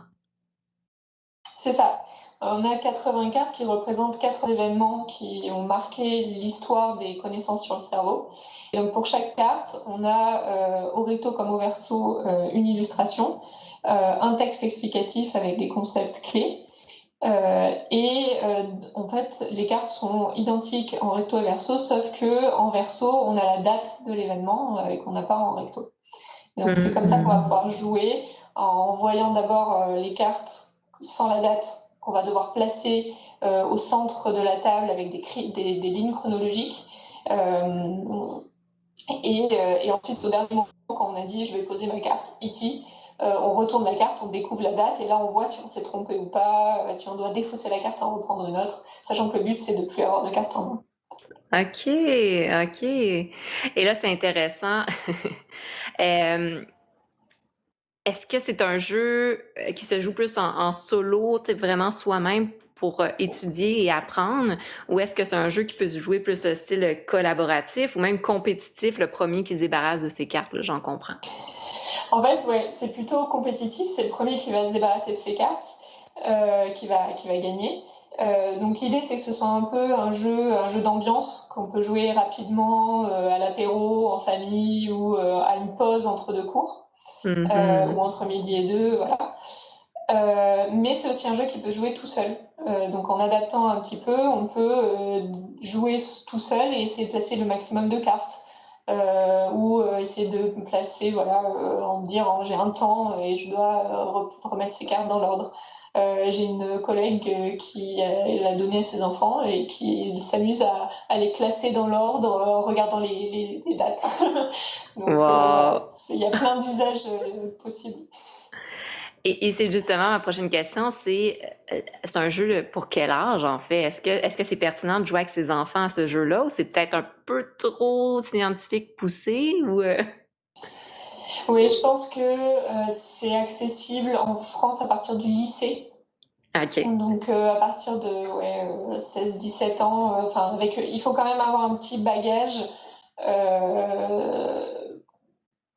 C'est ça. On a 80 cartes qui représentent 4 événements qui ont marqué l'histoire des connaissances sur le cerveau. Et donc pour chaque carte, on a au recto comme au verso une illustration, un texte explicatif avec des concepts clés. En fait, les cartes sont identiques en recto et verso, sauf que en verso, on a la date de l'événement qu'on n'a pas en recto. Et donc c'est comme ça qu'on va pouvoir jouer en voyant d'abord les cartes sans la date qu'on va devoir placer au centre de la table avec des lignes chronologiques. Et ensuite, au dernier moment, quand on a dit je vais poser ma carte ici, on retourne la carte, on découvre la date et là on voit si on s'est trompé ou pas, si on doit défausser la carte et en reprendre une autre, sachant que le but c'est de plus avoir de carte en main. OK, OK. Et là, c'est intéressant. Euh, Est-ce que c'est un jeu qui se joue plus en solo, tu sais, vraiment soi-même pour étudier et apprendre, ou est-ce que c'est un jeu qui peut se jouer plus style collaboratif ou même compétitif, le premier qui se débarrasse de ses cartes, là, j'en comprends. En fait, ouais, c'est plutôt compétitif, c'est le premier qui va se débarrasser de ses cartes, qui va gagner. Donc l'idée c'est que ce soit un peu un jeu d'ambiance qu'on peut jouer rapidement à l'apéro, en famille ou à une pause entre deux cours. Ou Mhm. entre midi et deux, voilà. Mais c'est aussi un jeu qui peut jouer tout seul. Donc en adaptant un petit peu, on peut jouer tout seul et essayer de placer le maximum de cartes. Ou essayer de placer, voilà, en dire j'ai un temps et je dois remettre ces cartes dans l'ordre. J'ai une collègue qui l'a donné à ses enfants et qui s'amuse à les classer dans l'ordre en regardant les dates. Donc voilà, Wow. il y a plein d'usages possibles. Et c'est justement ma prochaine question, c'est un jeu pour quel âge en fait? Est-ce que c'est pertinent de jouer avec ses enfants à ce jeu-là ou c'est peut-être un peu trop scientifique poussé ou Oui, je pense que c'est accessible en France à partir du lycée. OK. Donc à partir de ouais, 16-17 ans, enfin avec il faut quand même avoir un petit bagage,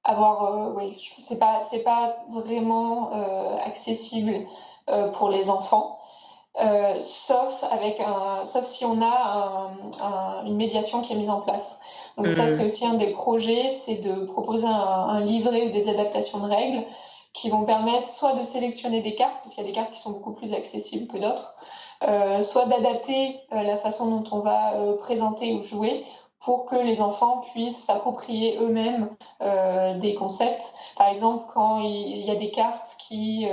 avoir oui, c'est pas vraiment accessible pour les enfants. Sauf si on a une médiation qui est mise en place. Donc ça, c'est Mhm. aussi un des projets, c'est de proposer un livret ou des adaptations de règles qui vont permettre soit de sélectionner des cartes, parce qu'il y a des cartes qui sont beaucoup plus accessibles que d'autres, soit d'adapter la façon dont on va présenter ou jouer pour que les enfants puissent s'approprier eux-mêmes des concepts. Par exemple, quand il y a des cartes qui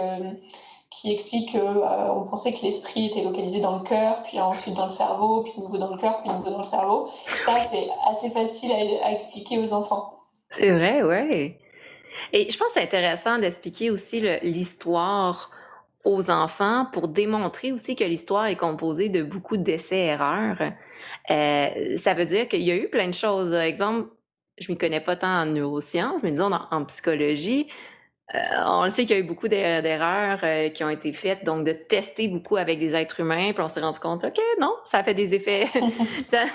explique qu'on pensait que l'esprit était localisé dans le cœur, puis ensuite dans le cerveau, puis de nouveau dans le cœur, puis de nouveau dans le cerveau. Ça, c'est assez facile à expliquer aux enfants. C'est vrai, ouais. Et je pense que c'est intéressant d'expliquer aussi l'histoire aux enfants pour démontrer aussi que l'histoire est composée de beaucoup d'essais-erreurs. Ça veut dire qu'il y a eu plein de choses. Par exemple, je m'y connais pas tant en neurosciences, mais disons en psychologie, on le sait qu'il y a eu beaucoup d'erreurs qui ont été faites, donc de tester beaucoup avec des êtres humains, puis on s'est rendu compte, OK, non, ça fait des effets,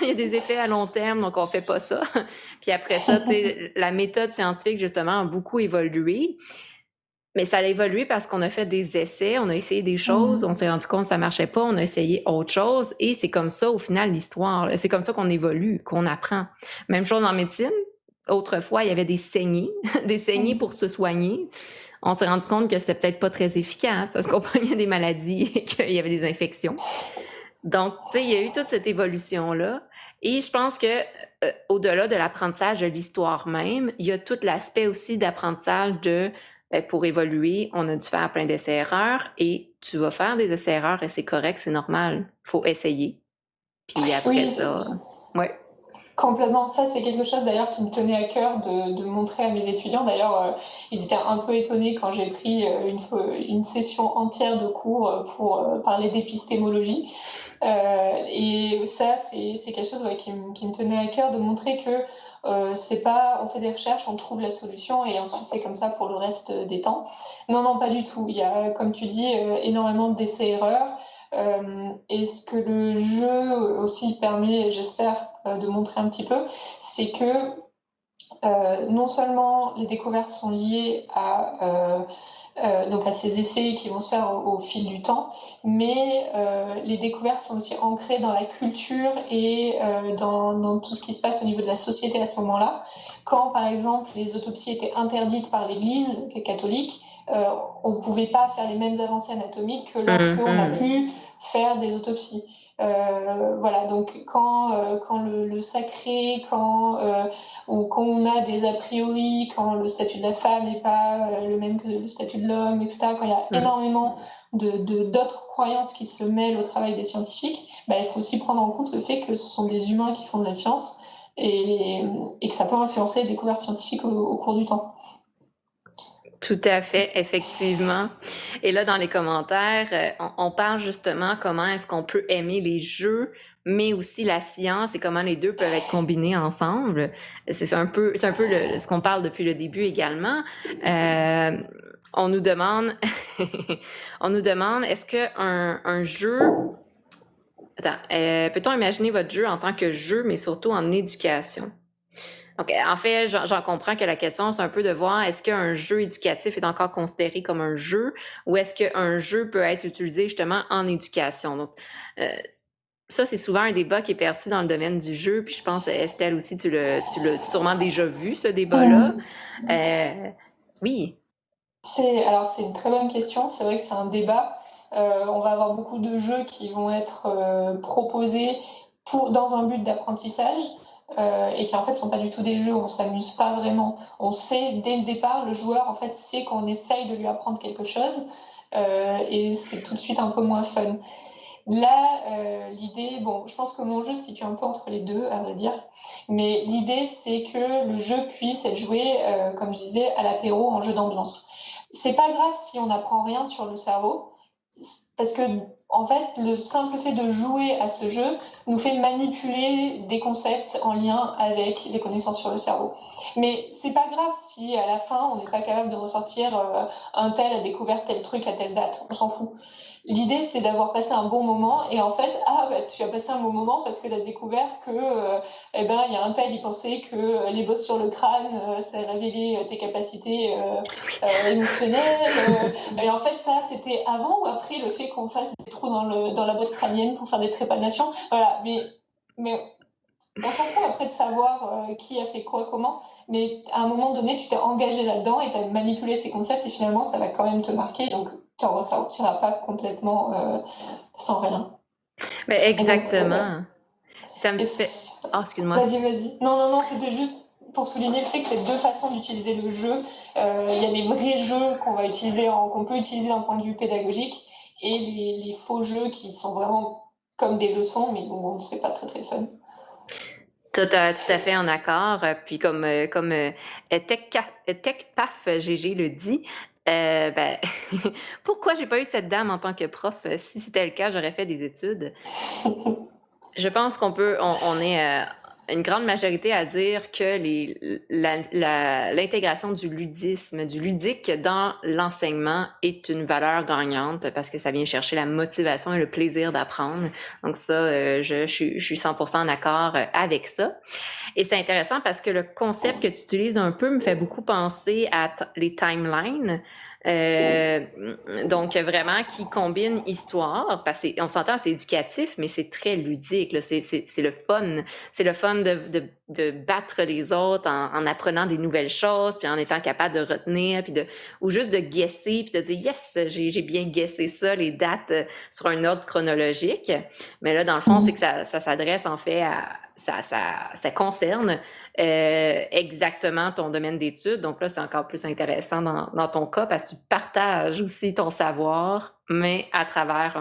il y a des effets à long terme, donc on fait pas ça. Puis après ça, tu sais, la méthode scientifique, justement, a beaucoup évolué, mais ça a évolué parce qu'on a fait des essais, on a essayé des choses, on Mhm. s'est rendu compte que ça marchait pas, on a essayé autre chose, et c'est comme ça, au final, l'histoire. C'est comme ça qu'on évolue, qu'on apprend. Même chose en médecine. Autrefois, il y avait des saignées, des saignées pour se soigner. On s'est rendu compte que c'était peut-être pas très efficace parce qu'on pognait des maladies et qu'il y avait des infections. Donc, tu sais, il y a eu toute cette évolution-là. Et je pense que au-delà de l'apprentissage de l'histoire même, il y a tout l'aspect aussi d'apprentissage de pour évoluer, on a dû faire plein d'essais-erreurs et tu vas faire des essais-erreurs et c'est correct, c'est normal. Faut essayer. Puis après Oui, ça, ouais. complètement. Ça, c'est quelque chose d'ailleurs qui me tenait à cœur de montrer à mes étudiants. D'ailleurs, ils étaient un peu étonnés quand j'ai pris une session entière de cours pour parler d'épistémologie. Et ça, c'est quelque chose ouais, qui me tenait à cœur de montrer que c'est pas on fait des recherches, on trouve la solution et ensuite c'est comme ça pour le reste des temps. Non, non, pas du tout. Il y a, comme tu dis, énormément d'essais-erreurs. Et ce que le jeu aussi permet, j'espère, de montrer un petit peu, c'est que non seulement les découvertes sont liées donc à ces essais qui vont se faire au fil du temps, mais les découvertes sont aussi ancrées dans la culture et dans tout ce qui se passe au niveau de la société à ce moment-là. Quand, par exemple, les autopsies étaient interdites par l'Église catholique, on ne pouvait pas faire les mêmes avancées anatomiques que lorsqu'on a Mhm. pu faire des autopsies. Voilà, donc quand le sacré, ou quand on a des a priori, quand le statut de la femme n'est pas le même que le statut de l'homme, etc., quand il y a Mhm. énormément d'autres croyances qui se mêlent au travail des scientifiques, bah, il faut aussi prendre en compte le fait que ce sont des humains qui font de la science et que ça peut influencer les découvertes scientifiques au cours du temps. Tout à fait, effectivement. Et là, dans les commentaires, on parle justement comment est-ce qu'on peut aimer les jeux, mais aussi la science et comment les deux peuvent être combinés ensemble. C'est un peu ce qu'on parle depuis le début également. On nous demande, est-ce que un jeu, peut-on imaginer votre jeu en tant que jeu, mais surtout en éducation? Donc, en fait, j'en comprends que la question, c'est un peu de voir est-ce qu'un jeu éducatif est encore considéré comme un jeu ou est-ce qu'un jeu peut être utilisé justement en éducation. Donc, ça, c'est souvent un débat qui est perçu dans le domaine du jeu. Puis je pense, Estelle aussi, tu l'as sûrement déjà vu, ce débat-là. Oui. C'est une très bonne question. C'est vrai que c'est un débat. On va avoir beaucoup de jeux qui vont être proposés dans un but d'apprentissage et qui en fait sont pas du tout des jeux où on s'amuse pas vraiment. On sait dès le départ, le joueur en fait sait qu'on essaye de lui apprendre quelque chose et c'est tout de suite un peu moins fun. Là, l'idée, bon, je pense que mon jeu se situe un peu entre les deux, à vrai dire, mais l'idée c'est que le jeu puisse être joué, comme je disais, à l'apéro en jeu d'ambiance. C'est pas grave si on n'apprend rien sur le cerveau, parce que en fait, le simple fait de jouer à ce jeu nous fait manipuler des concepts en lien avec les connaissances sur le cerveau. Mais c'est pas grave si à la fin on n'est pas capable de ressortir un tel a découvert tel truc à telle date, on s'en fout. L'idée c'est d'avoir passé un bon moment et en fait tu as passé un bon moment parce que tu as découvert que il y a un tel il pensait que les bosses sur le crâne ça révélait tes capacités émotionnelles et en fait ça c'était avant ou après le fait qu'on fasse des trous dans la boîte crânienne pour faire des trépanations, voilà, mais on s'en fout après de savoir qui a fait quoi, comment, mais à un moment donné, tu t'es engagé là-dedans et tu as manipulé ces concepts et finalement, ça va quand même te marquer, donc tu n'en ressortiras pas complètement sans rien. Ben, exactement. Donc, ça me fait... Oh, excuse-moi. Vas-y. Non, c'était juste pour souligner le fait que c'est deux façons d'utiliser le jeu. Il y a des vrais jeux qu'on peut utiliser d'un point de vue pédagogique et les faux jeux qui sont vraiment comme des leçons, mais bon, c'est pas très très fun. Tout à fait en accord. Puis comme TechPaf GG le dit, ben, pourquoi j'ai pas eu cette dame en tant que prof? Si c'était le cas, j'aurais fait des études. Je pense on est une grande majorité à dire que l'intégration du ludisme, du ludique dans l'enseignement est une valeur gagnante parce que ça vient chercher la motivation et le plaisir d'apprendre. Donc ça, je suis 100% en accord avec ça. Et c'est intéressant parce que le concept que tu utilises un peu me fait beaucoup penser à les timelines. Donc vraiment qui combine histoire parce qu'on s'entend c'est éducatif mais c'est très ludique là. C'est le fun, c'est le fun de battre les autres en apprenant des nouvelles choses puis en étant capable de retenir puis ou juste de guesser puis de dire yes j'ai bien guessé ça les dates sur un ordre chronologique, mais là dans le fond c'est que ça s'adresse en fait à ça concerne exactement ton domaine d'études. Donc là, c'est encore plus intéressant dans ton cas parce que tu partages aussi ton savoir, mais à travers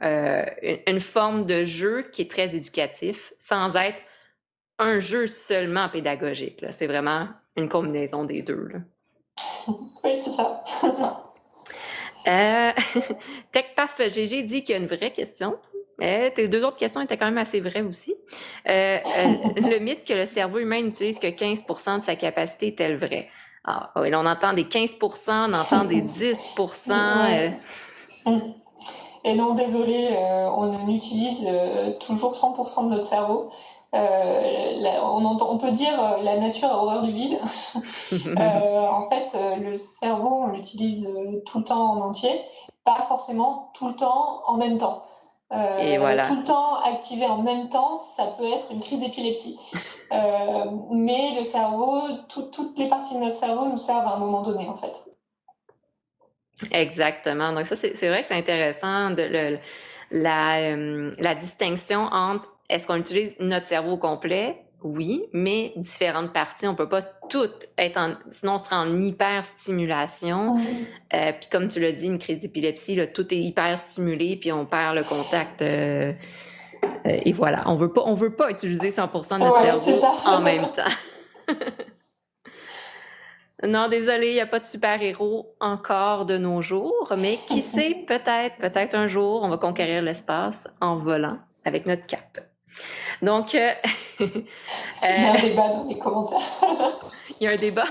une forme de jeu qui est très éducatif, sans être un jeu seulement pédagogique. Là. C'est vraiment une combinaison des deux. Là. Oui, c'est ça. TechPaf GG dit qu'il y a une vraie question. Tes deux autres questions étaient quand même assez vraies aussi. Le mythe que le cerveau humain n'utilise que 15% de sa capacité est-elle vrai? Ah, oui, là, on entend des 15%, on entend des 10%. Ouais. Et non, désolé, on utilise toujours 100% de notre cerveau. On peut dire la nature a horreur du vide. En fait, le cerveau, on l'utilise tout le temps en entier, pas forcément tout le temps en même temps. Et voilà. Tout le temps activé en même temps, ça peut être une crise d'épilepsie. Mais le cerveau, toutes les parties de notre cerveau nous servent à un moment donné, en fait. Exactement. Donc ça, c'est vrai que c'est intéressant la distinction entre est-ce qu'on utilise notre cerveau au complet? Oui, mais différentes parties, on peut pas toutes être sinon on serait en hyper-stimulation. Puis comme tu l'as dit, une crise d'épilepsie, là, tout est hyper stimulé, puis on perd le contact Et voilà, on veut pas utiliser 100% de notre Ouais, c'est cerveau ça. en même temps. Non, désolé, il n'y a pas de super-héros encore de nos jours, mais qui sait, peut-être un jour, on va conquérir l'espace en volant avec notre cape. Donc, Il y a un débat dans les commentaires. il y a un débat.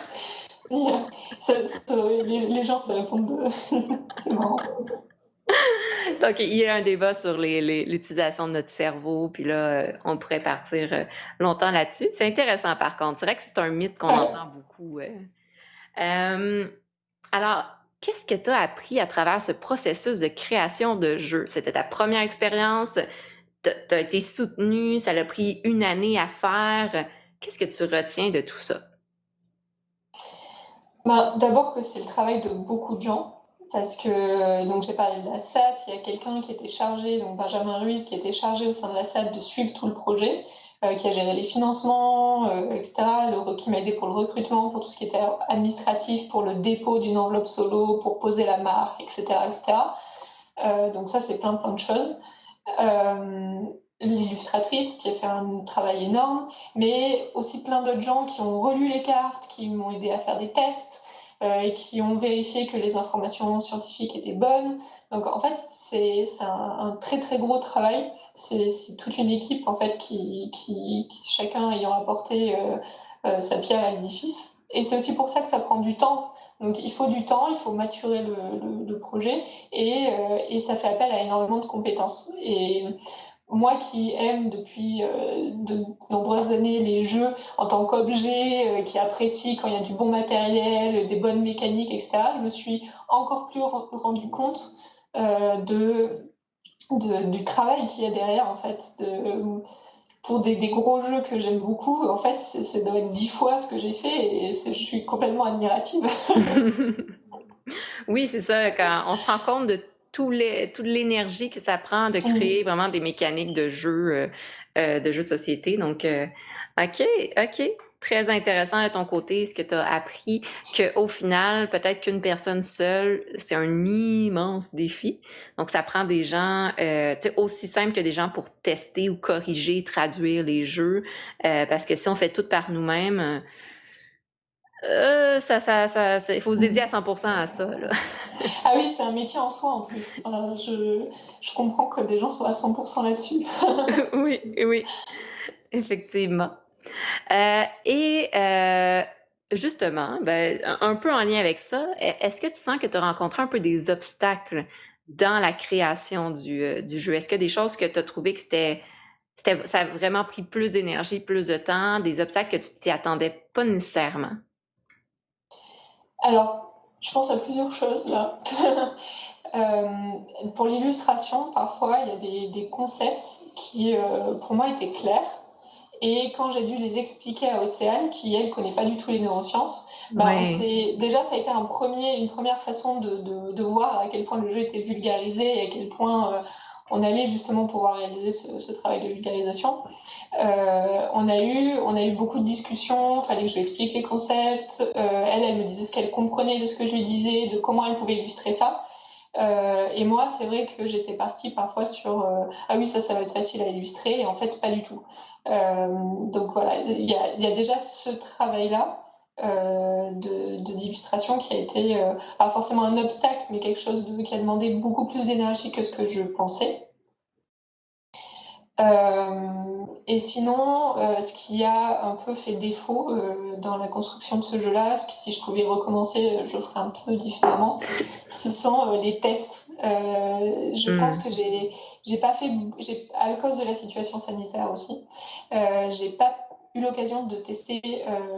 Les gens se répondent. C'est marrant. Donc, il y a un débat sur l'utilisation de notre cerveau, puis là, on pourrait partir longtemps là-dessus. C'est intéressant, par contre. C'est vrai que c'est un mythe qu'on entend beaucoup. Alors, qu'est-ce que tu as appris à travers ce processus de création de jeu? C'était ta première expérience? T'as été soutenue? Ça l'a pris une année à faire? Qu'est-ce que tu retiens de tout ça? D'abord que c'est le travail de beaucoup de gens. Parce que, donc j'ai parlé de la SAT, il y a quelqu'un qui était chargé, donc Benjamin Ruiz, qui était chargé au sein de la SAT de suivre tout le projet, qui a géré les financements, etc., qui m'a aidé pour le recrutement, pour tout ce qui était administratif, pour le dépôt d'une enveloppe solo, pour poser la marque, etc., etc. Donc ça, c'est plein de choses. L'illustratrice qui a fait un travail énorme, mais aussi plein d'autres gens qui ont relu les cartes, qui m'ont aidé à faire des tests, et qui ont vérifié que les informations scientifiques étaient bonnes. Donc en fait, c'est un très très gros travail. C'est toute une équipe en fait qui chacun ayant apporté sa pierre à l'édifice. Et c'est aussi pour ça que ça prend du temps. Donc il faut du temps, il faut maturer le projet et ça fait appel à énormément de compétences. Et moi qui aime depuis de nombreuses années les jeux en tant qu'objet, qui apprécie quand il y a du bon matériel, des bonnes mécaniques, etc., je me suis encore plus rendu compte du travail qu'il y a derrière, en fait. Pour des gros jeux que j'aime beaucoup, en fait, ça doit être 10 fois ce que j'ai fait et je suis complètement admirative. Oui, c'est ça, quand on se rend compte de toute l'énergie que ça prend de créer vraiment des mécaniques de jeux de société. Donc, OK. Très intéressant de ton côté, ce que tu as appris, qu'au final, peut-être qu'une personne seule, c'est un immense défi. Donc, ça prend des gens, tu sais, aussi simple que des gens pour tester ou corriger, traduire les jeux. Parce que si on fait tout par nous-mêmes, il faut se dédier à 100% à ça, là. Ah oui, c'est un métier en soi en plus. Je comprends que des gens soient à 100% là-dessus. Oui, effectivement. Et justement, ben, un peu en lien avec ça, est-ce que tu sens que tu as rencontré un peu des obstacles dans la création du jeu? Est-ce qu'il y a des choses que tu as trouvé que ça a vraiment pris plus d'énergie, plus de temps, des obstacles que tu t'y attendais pas nécessairement? Alors, je pense à plusieurs choses là. Euh, pour l'illustration, parfois, il y a des concepts qui, pour moi, étaient clairs. Et quand j'ai dû les expliquer à Océane, qui elle connaît pas du tout les neurosciences, déjà ça a été une première façon de voir à quel point le jeu était vulgarisé et à quel point on allait justement pouvoir réaliser ce travail de vulgarisation. On a eu beaucoup de discussions, fallait que je lui explique les concepts. Elle me disait ce qu'elle comprenait de ce que je lui disais, de comment elle pouvait illustrer ça. Et moi, c'est vrai que j'étais partie parfois sur ah oui, ça va être facile à illustrer, et en fait, pas du tout. Donc voilà, il y a déjà ce travail-là d'illustration qui a été pas forcément un obstacle, mais quelque chose qui a demandé beaucoup plus d'énergie que ce que je pensais. Et sinon, ce qui a un peu fait défaut dans la construction de ce jeu-là, si je pouvais recommencer, je ferais un peu différemment, ce sont les tests. Je pense que j'ai pas fait, à cause de la situation sanitaire aussi, j'ai pas eu l'occasion de tester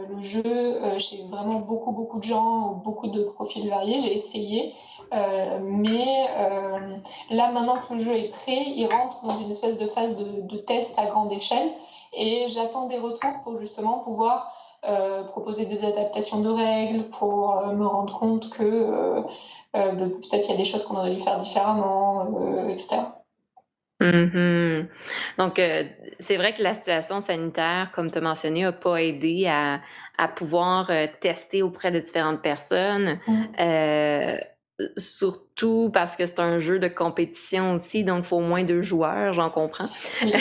le jeu chez vraiment beaucoup de gens, beaucoup de profils variés. J'ai essayé, mais là, maintenant que le jeu est prêt, il rentre dans une espèce de phase de test à grande échelle et j'attends des retours pour justement pouvoir proposer des adaptations de règles, pour me rendre compte que peut-être il y a des choses qu'on aurait dû faire différemment, etc. Mhm. Donc, c'est vrai que la situation sanitaire, comme tu as mentionné, n'a pas aidé à pouvoir tester auprès de différentes personnes. Mm. Surtout parce que c'est un jeu de compétition aussi, donc il faut au moins 2 joueurs, j'en comprends. Oui.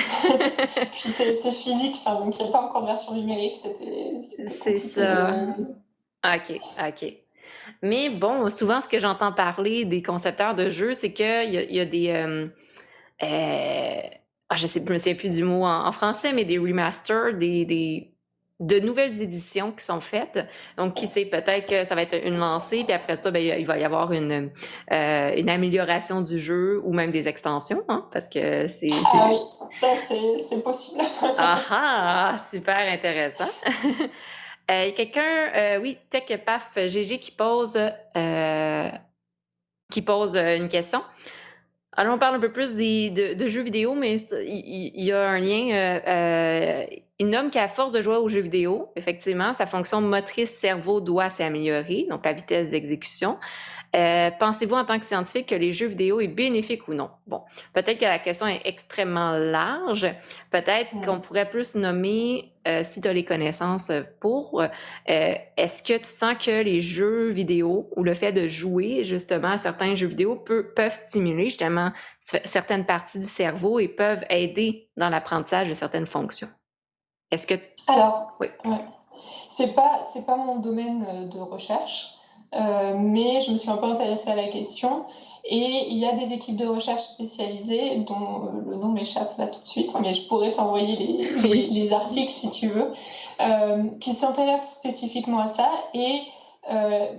Puis c'est physique, enfin, donc il n'y a pas encore de version numérique, c'était C'est compliqué ça. de... OK, OK. Mais bon, souvent, ce que j'entends parler des concepteurs de jeux, c'est qu'il y a des, je me souviens plus du mot en français, mais des remasters, de nouvelles éditions qui sont faites. Donc, qui sait, peut-être que ça va être une lancée, puis après ça, ben, il va y avoir une amélioration du jeu ou même des extensions, hein, parce que Ah oui, ça c'est possible. Ah ah! Super intéressant. Il y a quelqu'un, oui, TechPaf GG qui pose une question. Alors, on parle un peu plus de jeux vidéo, mais il y a un lien. Il nomme qu'à force de jouer aux jeux vidéo, effectivement, sa fonction motrice cerveau doit s'améliorer, donc la vitesse d'exécution. Pensez-vous en tant que scientifique que les jeux vidéo est bénéfique ou non? Bon, peut-être que la question est extrêmement large. Peut-être qu'on pourrait plus nommer, si tu as les connaissances pour, est-ce que tu sens que les jeux vidéo ou le fait de jouer justement à certains jeux vidéo peuvent stimuler justement certaines parties du cerveau et peuvent aider dans l'apprentissage de certaines fonctions? Est-ce que... Alors, Oui. ouais. C'est pas mon domaine de recherche, mais je me suis un peu intéressée à la question et il y a des équipes de recherche spécialisées dont le nom m'échappe là tout de suite, mais je pourrais t'envoyer Oui. les articles si tu veux, qui s'intéressent spécifiquement à ça et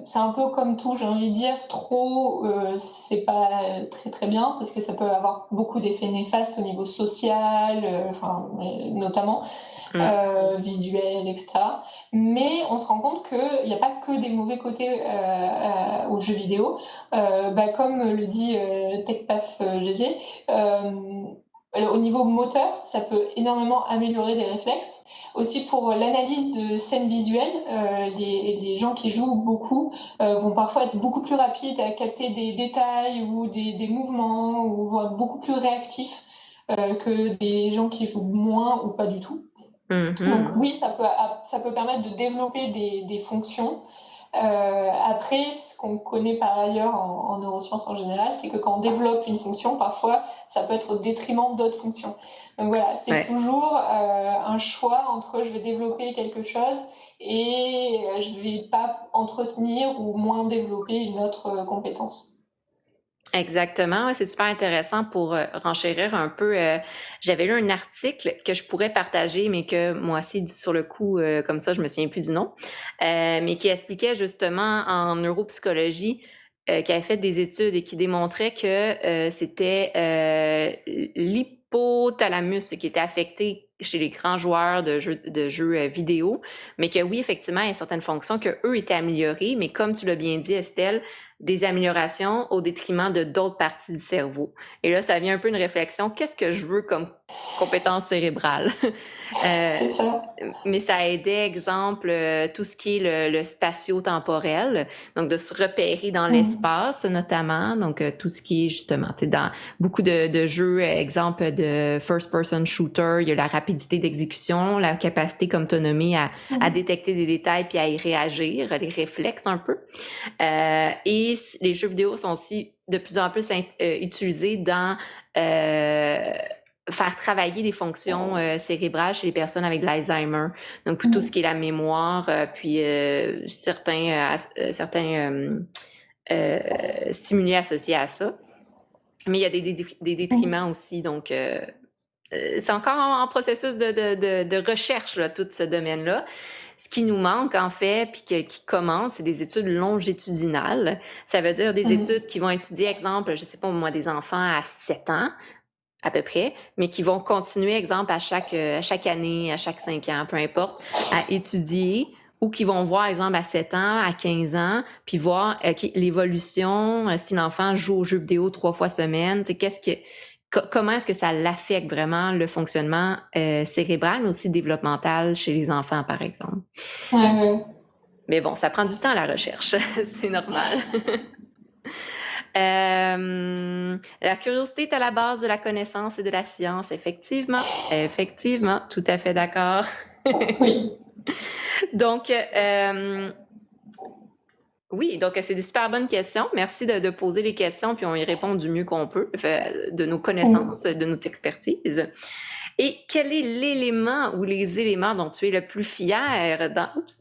c'est un peu comme tout, j'ai envie de dire, trop, c'est pas très très bien parce que ça peut avoir beaucoup d'effets néfastes au niveau social, notamment visuel, etc. Mais on se rend compte qu'il n'y a pas que des mauvais côtés aux jeux vidéo. Comme le dit TechPaf GG, au niveau moteur, ça peut énormément améliorer des réflexes. Aussi pour l'analyse de scènes visuelles, les gens qui jouent beaucoup vont parfois être beaucoup plus rapides à capter des détails ou des mouvements, ou vont être beaucoup plus réactifs que des gens qui jouent moins ou pas du tout. Donc oui, ça peut permettre de développer des fonctions. Après, ce qu'on connaît par ailleurs en neurosciences en général, c'est que quand on développe une fonction, parfois, ça peut être au détriment d'autres fonctions. Donc voilà, c'est toujours un choix entre je vais développer quelque chose et je vais pas entretenir ou moins développer une autre compétence. Exactement, ouais, c'est super intéressant pour renchérir un peu. J'avais lu un article que je pourrais partager, mais que moi aussi, sur le coup, comme ça, je me souviens plus du nom, mais qui expliquait justement en neuropsychologie, qui avait fait des études et qui démontrait que c'était l'hypothalamus qui était affecté chez les grands joueurs de jeux vidéo, mais que oui, effectivement, il y a certaines fonctions que eux étaient améliorées, mais comme tu l'as bien dit, Estelle, des améliorations au détriment de d'autres parties du cerveau. Et là, ça vient un peu une réflexion, qu'est-ce que je veux comme compétence cérébrale? C'est ça. Mais ça aidait, exemple, tout ce qui est le spatio-temporel, donc de se repérer dans l'espace notamment, donc tout ce qui est justement, tu sais, dans beaucoup de jeux, exemple de first-person shooter, il y a la rapidité d'exécution, la capacité, comme tu as nommé, à détecter des détails puis à y réagir, les réflexes un peu. Et les jeux vidéo sont aussi de plus en plus utilisés dans faire travailler des fonctions cérébrales chez les personnes avec de l'Alzheimer. Donc, pour tout ce qui est la mémoire, puis certains stimuli associés à ça. Mais il y a des détriments aussi, donc c'est encore en processus de recherche, là, tout ce domaine-là. Ce qui nous manque, en fait, puis qui commence, c'est des études longitudinales. Ça veut dire des études qui vont étudier, exemple, je sais pas moi, des enfants à 7 ans, à peu près, mais qui vont continuer, exemple, à chaque année, à chaque 5 ans, peu importe, à étudier, ou qui vont voir, exemple, à 7 ans, à 15 ans, puis voir l'évolution, si l'enfant joue aux jeux vidéo 3 fois semaine, tu sais, comment est-ce que ça l'affecte vraiment le fonctionnement cérébral, mais aussi développemental chez les enfants, par exemple. Ouais. Mais bon, ça prend du temps à la recherche, c'est normal. La curiosité est à la base de la connaissance et de la science, effectivement. Effectivement, tout à fait d'accord. Oui. Donc, Oui, donc c'est des super bonnes questions. Merci de poser les questions, puis on y répond du mieux qu'on peut, de nos connaissances, de notre expertise. Et quel est l'élément ou les éléments dont tu es le plus fier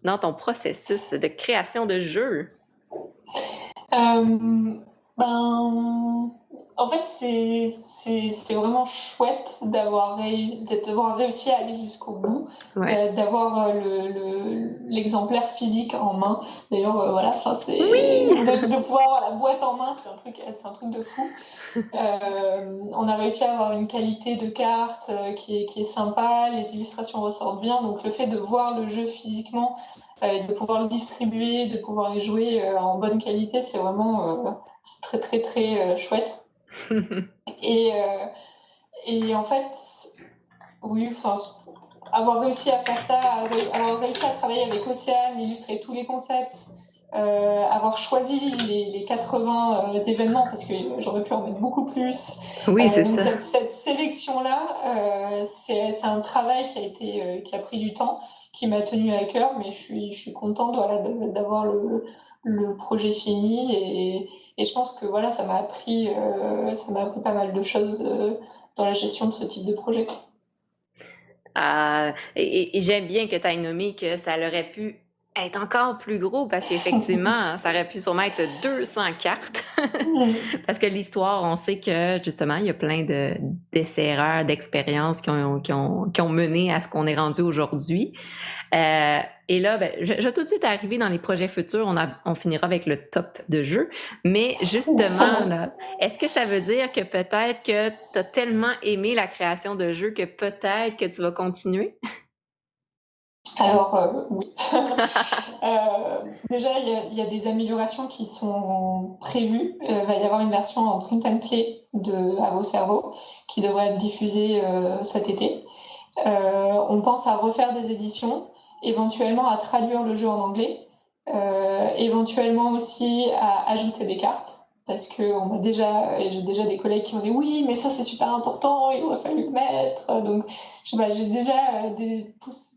dans ton processus de création de jeu? Ben, en fait, c'est vraiment chouette d'avoir réussi à aller jusqu'au bout, Ouais. d'avoir l'exemplaire physique en main. D'ailleurs, voilà, enfin, Oui! de pouvoir avoir la boîte en main, c'est un truc de fou. On a réussi à avoir une qualité de carte qui est sympa, les illustrations ressortent bien, donc le fait de voir le jeu physiquement, de pouvoir le distribuer, de pouvoir les jouer en bonne qualité, c'est vraiment c'est très très très chouette. Et, euh, et en fait, oui, enfin, avoir réussi à faire ça, avoir réussi à travailler avec Océane, illustrer tous les concepts, avoir choisi les 80 événements, parce que j'aurais pu en mettre beaucoup plus. Oui, c'est Donc ça. cette sélection-là, c'est un travail qui a pris du temps, qui m'a tenu à cœur, mais je suis contente, voilà, d'avoir le projet fini, et je pense que voilà, ça m'a appris pas mal de choses dans la gestion de ce type de projet. Et j'aime bien que tu aies nommé que ça aurait pu être encore plus gros parce qu'effectivement, ça aurait pu sûrement être 200 cartes. Parce que l'histoire, on sait que justement, il y a plein d'essais-erreurs, d'expériences qui ont mené à ce qu'on est rendu aujourd'hui. Euh, et là, ben, je vais tout de suite arriver dans les projets futurs. On finira avec le top de jeu. Mais justement, là, est-ce que ça veut dire que peut-être que tu as tellement aimé la création de jeux que peut-être que tu vas continuer? Alors, oui. Déjà, il y a des améliorations qui sont prévues. Il va y avoir une version en print and play de À vos cerveaux qui devrait être diffusée cet été. On pense à refaire des éditions, éventuellement à traduire le jeu en anglais, éventuellement aussi à ajouter des cartes. Parce que j'ai déjà des collègues qui ont dit oui, mais ça c'est super important, il aurait fallu le mettre. Donc, je sais pas, j'ai déjà des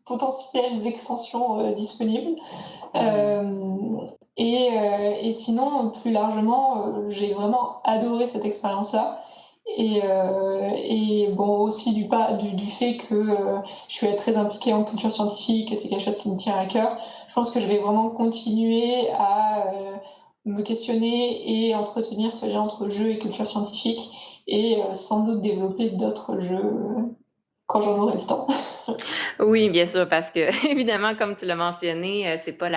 potentielles extensions disponibles. Hmm. Et sinon, plus largement, j'ai vraiment adoré cette expérience-là. Et bon, aussi du fait que je suis très impliquée en culture scientifique et c'est quelque chose qui me tient à cœur. Je pense que je vais vraiment continuer à me questionner et entretenir ce lien entre jeu et culture scientifique, et sans doute développer d'autres jeux quand j'en aurai le temps. Oui, bien sûr, parce que évidemment, comme tu l'as mentionné, c'est pas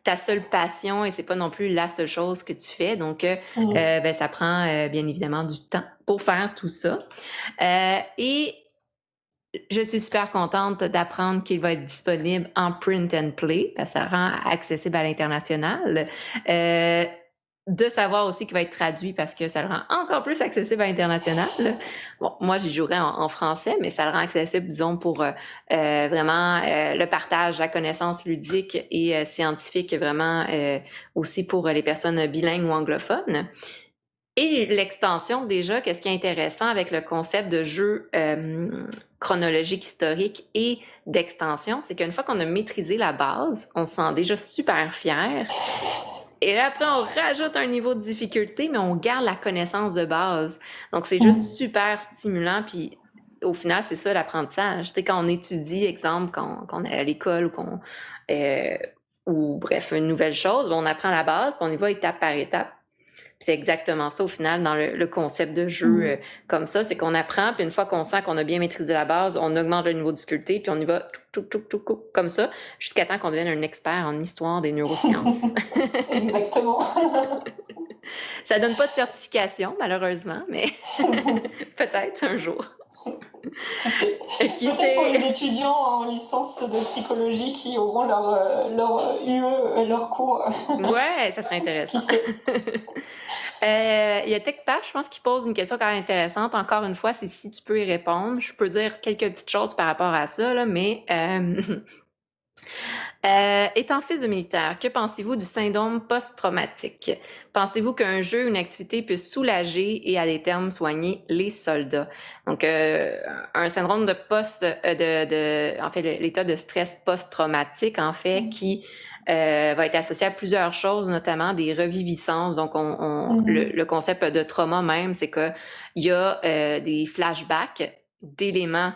ta seule passion et c'est pas non plus la seule chose que tu fais. Donc, Mm. ben, ça prend bien évidemment du temps pour faire tout ça. Et je suis super contente d'apprendre qu'il va être disponible en print and play, parce que ça rend accessible à l'international. Euh, de savoir aussi qu'il va être traduit parce que ça le rend encore plus accessible à l'international. Bon, moi, j'y jouerais en français, mais ça le rend accessible, disons, pour vraiment le partage, la connaissance ludique et scientifique, vraiment aussi pour les personnes bilingues ou anglophones. Et l'extension, déjà, qu'est-ce qui est intéressant avec le concept de jeu chronologique, historique et d'extension, c'est qu'une fois qu'on a maîtrisé la base, on se sent déjà super fier. Et là, après, on rajoute un niveau de difficulté, mais on garde la connaissance de base. Donc, c'est juste Mm. super stimulant. Puis, au final, c'est ça l'apprentissage. Tu sais, quand on étudie, exemple, quand on est à l'école euh, ou bref, une nouvelle chose, ben, on apprend la base, puis on y va étape par étape. C'est exactement ça au final dans le concept de jeu Mm. comme ça, c'est qu'on apprend, puis une fois qu'on sent qu'on a bien maîtrisé la base, on augmente le niveau de difficulté, puis on y va tout, comme ça, jusqu'à temps qu'on devienne un expert en histoire des neurosciences. Exactement. Ça donne pas de certification, malheureusement, mais peut-être un jour. Qui sait? Qui Peut-être pour sait? les étudiants en licence de psychologie qui auront leur UE, leur cours. Ouais, ça serait Qui intéressant. sait? Il y a TechPath, je pense, qui pose une question quand même intéressante. Encore une fois, c'est si tu peux y répondre. Je peux dire quelques petites choses par rapport à ça, là, mais Étant fils de militaire, que pensez-vous du syndrome post-traumatique? Pensez-vous qu'un jeu ou une activité peut soulager et à des termes soigner les soldats? Donc, un syndrome de en fait, l'état de stress post-traumatique, en fait, qui va être associé à plusieurs choses, notamment des reviviscences. Donc, le concept de trauma même, c'est qu'il y a des flashbacks d'éléments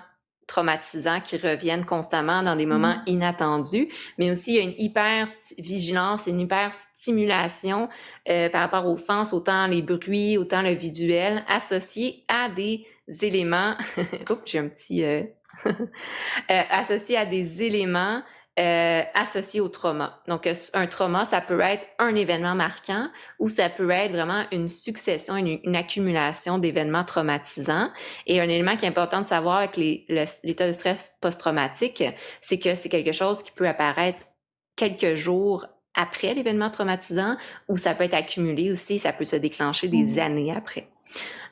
traumatisants qui reviennent constamment dans des moments inattendus, mais aussi il y a une hyper-vigilance, une hyper-stimulation par rapport au sens, autant les bruits, autant le visuel, associés à des éléments... Oups, j'ai un petit... associés à des éléments associés au trauma. Donc, un trauma, ça peut être un événement marquant ou ça peut être vraiment une succession, une accumulation d'événements traumatisants. Et un élément qui est important de savoir avec l'état de stress post-traumatique, c'est que c'est quelque chose qui peut apparaître quelques jours après l'événement traumatisant ou ça peut être accumulé aussi, ça peut se déclencher des années après.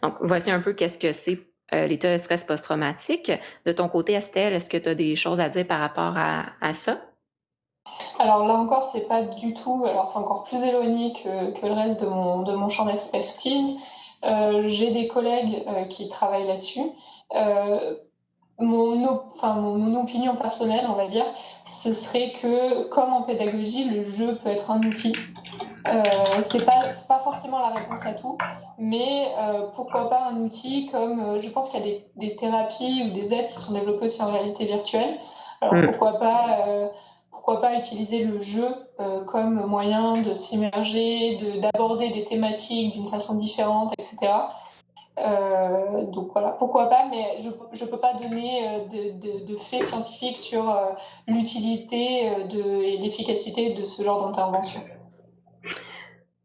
Donc, voici un peu qu'est-ce que c'est l'état de stress post-traumatique. De ton côté, Estelle, est-ce que tu as des choses à dire par rapport à ça? Alors là encore, c'est pas du tout, alors c'est encore plus éloigné que le reste de mon champ d'expertise. J'ai des collègues qui travaillent là-dessus. Mon opinion personnelle, on va dire, ce serait que, comme en pédagogie, le jeu peut être un outil. C'est pas forcément la réponse à tout, mais pourquoi pas un outil comme, je pense qu'il y a des thérapies ou des aides qui sont développées aussi en réalité virtuelle. Alors pourquoi pas utiliser le jeu comme moyen de s'immerger, d'aborder des thématiques d'une façon différente, etc. Donc voilà, pourquoi pas, mais je peux pas donner de faits scientifiques sur l'utilité et l'efficacité de ce genre d'intervention.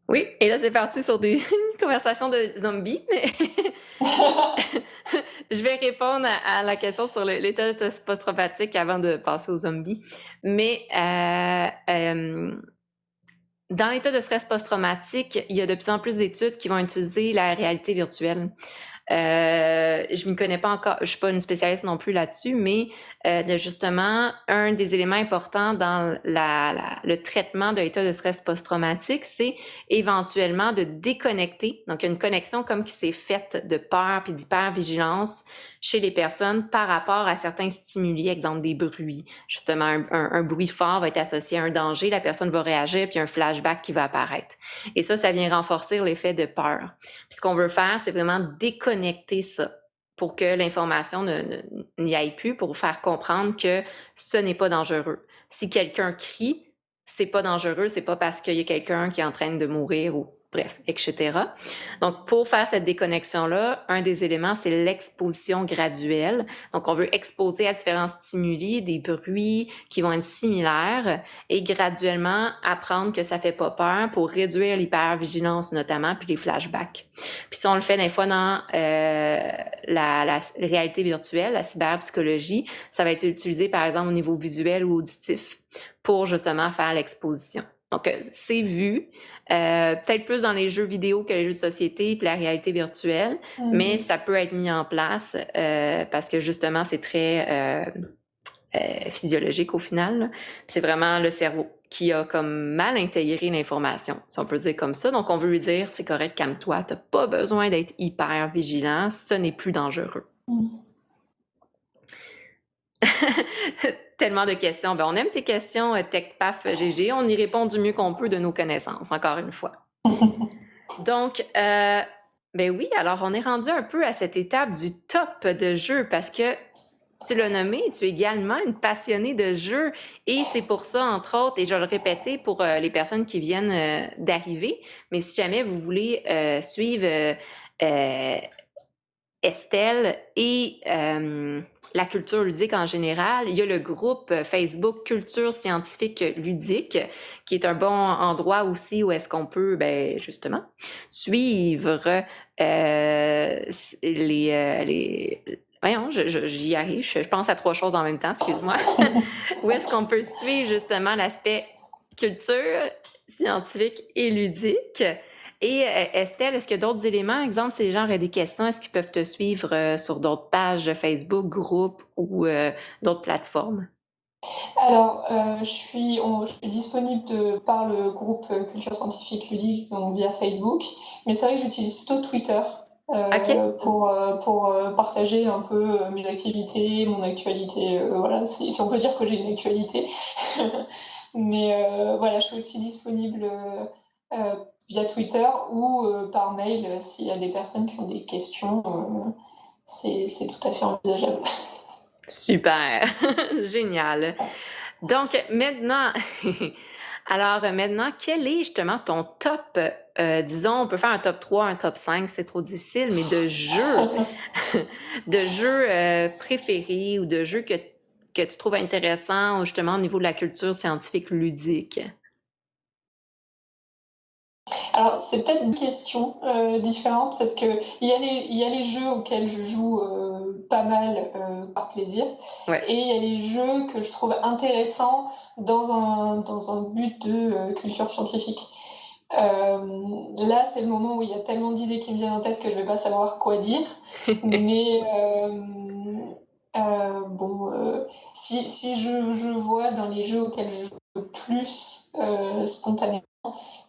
Oui, et là, c'est parti sur une conversation de zombies, mais je vais répondre à la question sur l'état de stress post-traumatique avant de passer aux zombies. Mais dans l'état de stress post-traumatique, il y a de plus en plus d'études qui vont utiliser la réalité virtuelle. Je m'y connais pas encore, je suis pas une spécialiste non plus là-dessus, mais justement, un des éléments importants dans le traitement de l'état de stress post-traumatique, c'est éventuellement de déconnecter. Donc, il y a une connexion comme qui s'est faite de peur puis d'hypervigilance chez les personnes par rapport à certains stimuli, exemple des bruits. Justement, un bruit fort va être associé à un danger, la personne va réagir, puis un flashback qui va apparaître. Et ça vient renforcer l'effet de peur. Puis ce qu'on veut faire, c'est vraiment déconnecter ça pour que l'information n'y aille plus, pour faire comprendre que ce n'est pas dangereux. Si quelqu'un crie, c'est pas dangereux, c'est pas parce qu'il y a quelqu'un qui est en train de mourir ou bref, etc. Donc, pour faire cette déconnexion-là, un des éléments, c'est l'exposition graduelle. Donc, on veut exposer à différents stimuli, des bruits qui vont être similaires et graduellement apprendre que ça fait pas peur pour réduire l'hypervigilance notamment, puis les flashbacks. Puis si on le fait des fois dans la réalité virtuelle, la cyberpsychologie, ça va être utilisé par exemple au niveau visuel ou auditif pour justement faire l'exposition. Donc, c'est vu, peut-être plus dans les jeux vidéo que les jeux de société puis la réalité virtuelle, mais ça peut être mis en place parce que justement, c'est très physiologique au final. Là. C'est vraiment le cerveau qui a comme mal intégré l'information, si on peut dire comme ça. Donc, on veut lui dire, c'est correct, calme-toi, t'as pas besoin d'être hyper vigilant, ce n'est plus dangereux. Tellement de questions. Ben, on aime tes questions, TechPaf GG. On y répond du mieux qu'on peut de nos connaissances, encore une fois. Donc, ben oui, alors on est rendu un peu à cette étape du top de jeu parce que tu l'as nommé, tu es également une passionnée de jeux et c'est pour ça, entre autres, et je vais le répéter pour les personnes qui viennent d'arriver, mais si jamais vous voulez suivre Estelle et la culture ludique en général, il y a le groupe Facebook Culture scientifique ludique qui est un bon endroit aussi où est-ce qu'on peut justement suivre voyons, j'y arrive, je pense à 3 choses en même temps, excuse-moi. Où est-ce qu'on peut suivre justement l'aspect culture scientifique et ludique? Et Estelle, est-ce qu'il y a d'autres éléments? Exemple, si les gens auraient des questions, est-ce qu'ils peuvent te suivre sur d'autres pages Facebook, groupes ou d'autres plateformes? Alors, je suis disponible par le groupe Culture Scientifique Ludique, donc via Facebook, mais c'est vrai que j'utilise plutôt Twitter OK. pour partager un peu mes activités, mon actualité. Voilà, si on peut dire que j'ai une actualité. Mais voilà, je suis aussi disponible via Twitter ou par mail s'il y a des personnes qui ont des questions. C'est tout à fait envisageable. Super, génial. Donc maintenant, alors maintenant, quel est justement ton top, disons, on peut faire un top 3, un top 5, c'est trop difficile, mais de jeux, de jeux préférés ou de jeux que tu trouves intéressants justement au niveau de la culture scientifique ludique? Alors, c'est peut-être une question différente parce que il y a les jeux auxquels je joue pas mal par plaisir Ouais. et il y a les jeux que je trouve intéressants dans un but de culture scientifique. Là, c'est le moment où il y a tellement d'idées qui me viennent en tête que je vais pas savoir quoi dire. Mais bon, si je vois dans les jeux auxquels je joue le plus spontanément,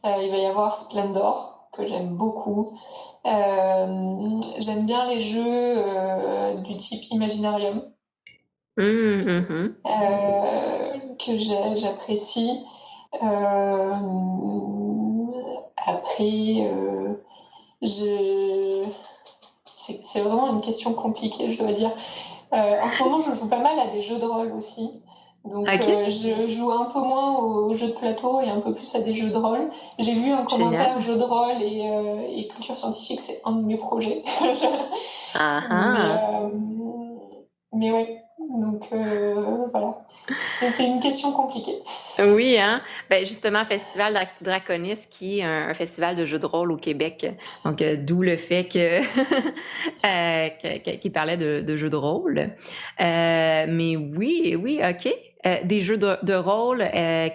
il va y avoir Splendor, que j'aime beaucoup. J'aime bien les jeux du type Imaginarium, Mhm. que j'apprécie. Euh, Après, je... c'est vraiment une question compliquée, je dois dire. En ce moment, je joue pas mal à des jeux de rôle aussi. Donc, OK, je joue un peu moins aux jeux de plateau et un peu plus à des jeux de rôle. J'ai vu un commentaire génial. jeux de rôle et culture scientifique, c'est un de mes projets. Ah mais, ah. euh, mais ouais, donc voilà. C'est une question compliquée. Oui, hein? Ben justement, Festival Draconis, qui est un festival de jeux de rôle au Québec. Donc, d'où le fait que, qu'il parlait de jeux de rôle. Mais oui, oui, OK. Des jeux de rôle,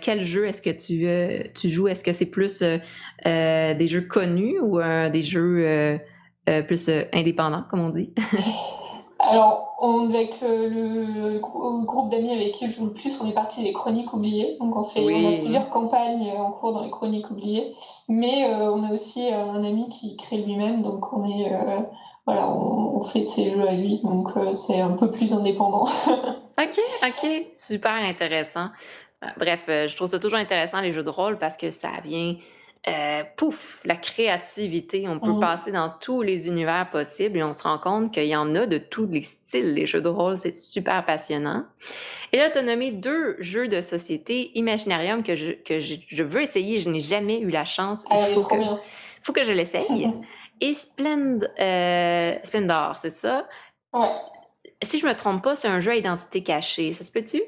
quel jeu est-ce que tu joues? Est-ce que c'est plus des jeux connus ou des jeux plus indépendants, comme on dit? Alors, avec groupe d'amis avec qui je joue le plus, on est parti des Chroniques oubliées. Donc, on a Oui. plusieurs campagnes en cours dans les Chroniques oubliées. Mais on a aussi un ami qui crée lui-même. Donc, voilà, on fait ses jeux à lui. Donc, c'est un peu plus indépendant. OK, OK, super intéressant. Bref, je trouve ça toujours intéressant les jeux de rôle parce que ça vient, pouf, la créativité. On peut Mm. passer dans tous les univers possibles et on se rend compte qu'il y en a de tous les styles, les jeux de rôle, c'est super passionnant. Et là, tu as nommé 2 jeux de société, Imaginarium je veux essayer, je n'ai jamais eu la chance, il Ah, elle est trop bien. faut que je l'essaye et Splendor, c'est ça? Ouais. Si je me trompe pas, c'est un jeu à identité cachée, ça se peut-tu?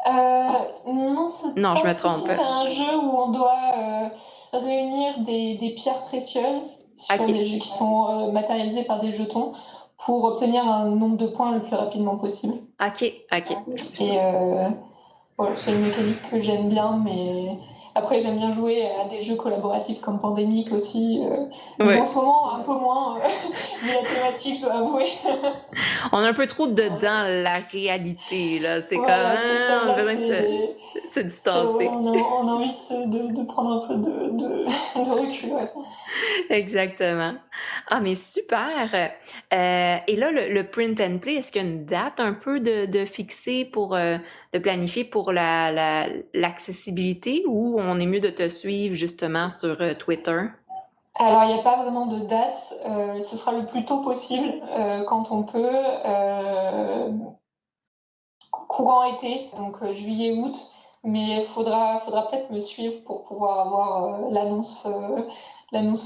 Non, c'est Non, je pas me celui-ci, trompe. c'est un jeu où on doit réunir des pierres précieuses sur OK. des jeux qui sont matérialisés par des jetons pour obtenir un nombre de points le plus rapidement possible. OK, OK. Et voilà, c'est une mécanique que j'aime bien, mais après j'aime bien jouer à des jeux collaboratifs comme Pandémique aussi. Donc en Ouais. ce moment, un peu moins, vu la thématique, je dois avouer. On est un peu trop dedans la réalité, là. C'est comme, Voilà, c'est ça, on a là, besoin de se ouais, distancer. on a envie de prendre un peu de recul, ouais. Exactement. Ah, mais super! Et là, le print and play, est-ce qu'il y a une date un peu de fixer pour, de planifier pour l'accessibilité ou on est mieux de te suivre justement sur Twitter? Alors, il n'y a pas vraiment de date, ce sera le plus tôt possible, quand on peut, courant été, donc juillet-août, mais faudra peut-être me suivre pour pouvoir avoir l'annonce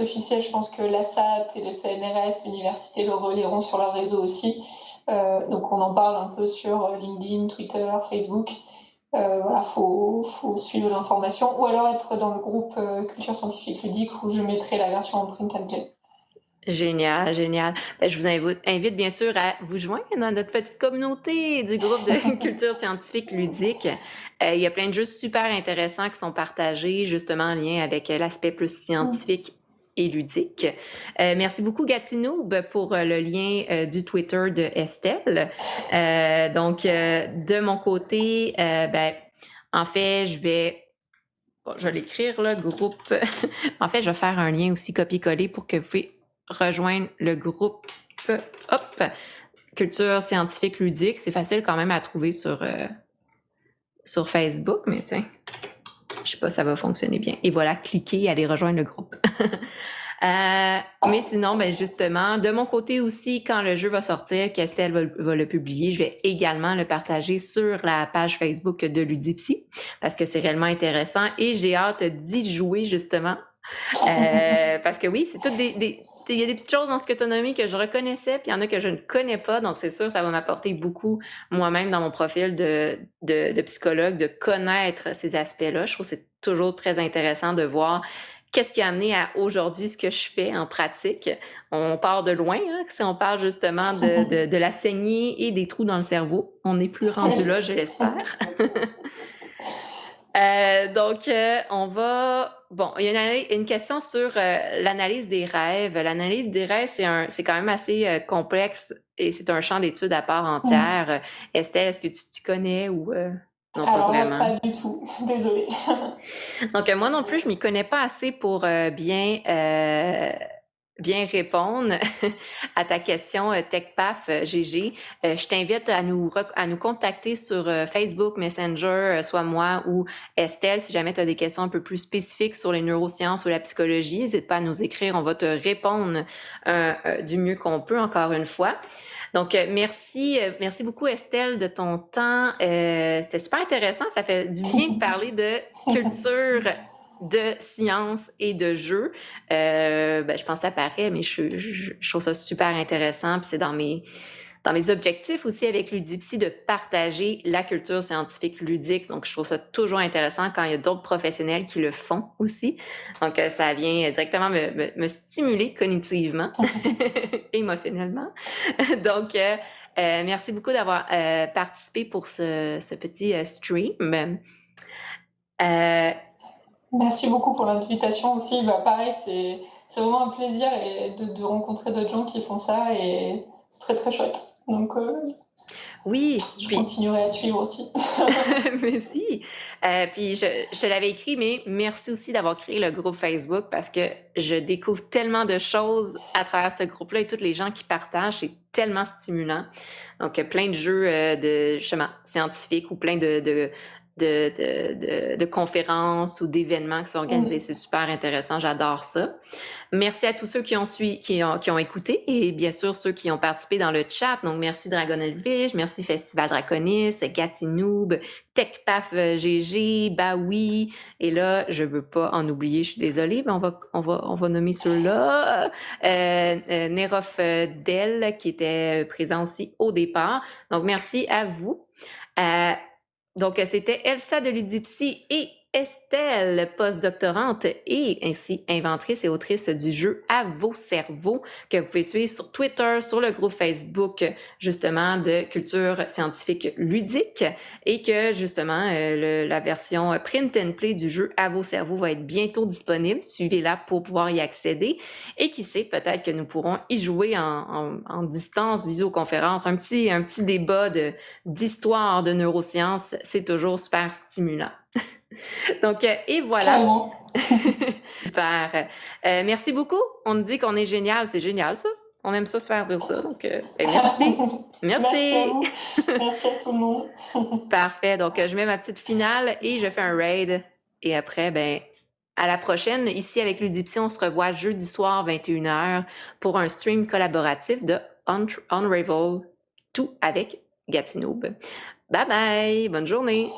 officielle. Je pense que l'ASAT et le CNRS, l'université le relayeront sur leur réseau aussi. Donc on en parle un peu sur LinkedIn, Twitter, Facebook. Voilà, faut suivre l'information ou alors être dans le groupe Culture Scientifique Ludique où je mettrai la version en print and play. Génial, génial. Ben, je vous invite bien sûr à vous joindre dans notre petite communauté du groupe de culture scientifique ludique. Il y a plein de jeux super intéressants qui sont partagés justement en lien avec l'aspect plus Mm. scientifique et ludique. Merci beaucoup Gatinoub pour le lien du Twitter de Estelle. Donc, de mon côté, en fait, je vais l'écrire, le groupe. En fait, je vais faire un lien aussi copier-coller pour que vous puissiez rejoindre le groupe. Hop! Culture scientifique ludique. C'est facile quand même à trouver sur Facebook, mais tiens, je sais pas si ça va fonctionner bien. Et voilà, cliquez et allez rejoindre le groupe. Mais sinon, justement, de mon côté aussi, quand le jeu va sortir, qu'Estelle va le publier, je vais également le partager sur la page Facebook de Ludipsy parce que c'est réellement intéressant et j'ai hâte d'y jouer justement. Parce que oui, c'est toutes il y a des petites choses dans Scotonomie que je reconnaissais, puis il y en a que je ne connais pas, donc c'est sûr, ça va m'apporter beaucoup moi-même dans mon profil de psychologue, de connaître ces aspects-là. Je trouve que c'est toujours très intéressant de voir qu'est-ce qui a amené à aujourd'hui ce que je fais en pratique. On part de loin, hein, si on parle justement de la saignée et des trous dans le cerveau. On n'est plus rendu là, je l'espère. Donc, on va... Bon, il y a une question sur l'analyse des rêves. L'analyse des rêves, c'est quand même assez complexe et c'est un champ d'études à part entière. Estelle, est-ce que tu t'y connais ou... Non, Alors, pas vraiment. Pas du tout. Désolée. Donc, moi non plus, je m'y connais pas assez pour bien répondre à ta question TechPaf GG. Je t'invite à nous contacter sur Facebook, Messenger, soit moi ou Estelle, si jamais tu as des questions un peu plus spécifiques sur les neurosciences ou la psychologie. N'hésite pas à nous écrire, on va te répondre du mieux qu'on peut, encore une fois. Donc, merci beaucoup Estelle de ton temps. C'était super intéressant, ça fait du bien de parler de culture, de science et de jeu. Je pense que ça paraît, mais je trouve ça super intéressant. Puis c'est dans mes objectifs aussi avec Ludipsy de partager la culture scientifique ludique. Donc, je trouve ça toujours intéressant quand il y a d'autres professionnels qui le font aussi. Donc, ça vient directement me stimuler cognitivement, émotionnellement. Donc, merci beaucoup d'avoir participé pour ce petit stream. Merci beaucoup pour l'invitation aussi. Pareil, c'est vraiment un plaisir de rencontrer d'autres gens qui font ça et c'est très très chouette. Donc oui, je continuerai à suivre aussi. Merci. Puis je te l'avais écrit, mais merci aussi d'avoir créé le groupe Facebook parce que je découvre tellement de choses à travers ce groupe-là et tous les gens qui partagent, c'est tellement stimulant. Donc plein de jeux de justement scientifiques ou plein de conférences ou d'événements qui sont organisés. C'est super intéressant, j'adore ça. Merci à tous ceux qui ont écouté et bien sûr ceux qui ont participé dans le chat. Donc, merci Dragon Elvish, merci Festival Draconis, Gatinoub, TechPaf GG, Baoui. Et là, je veux pas en oublier, je suis désolée, mais on va nommer ceux-là. Nerof Del, qui était présent aussi au départ. Donc, merci à vous. Donc, c'était Elsa de Ludipsy et Estelle, postdoctorante et ainsi inventrice et autrice du jeu À vos cerveaux, que vous pouvez suivre sur Twitter, sur le groupe Facebook, justement, de culture scientifique ludique et que, justement, la version print and play du jeu À vos cerveaux va être bientôt disponible. Suivez-la pour pouvoir y accéder et qui sait, peut-être que nous pourrons y jouer en distance, visioconférence, un petit débat d'histoire de neurosciences. C'est toujours super stimulant. Donc, et voilà. Super. Merci beaucoup. On nous dit qu'on est génial. C'est génial, ça. On aime ça se faire dire ça. Donc, merci. Merci à vous. Merci à tout le monde. Parfait. Donc, je mets ma petite finale et je fais un raid. Et après, à la prochaine. Ici, avec Ludipsy, on se revoit jeudi soir, 21h, pour un stream collaboratif de Unravel, tout avec Gatinoub. Bye bye. Bonne journée.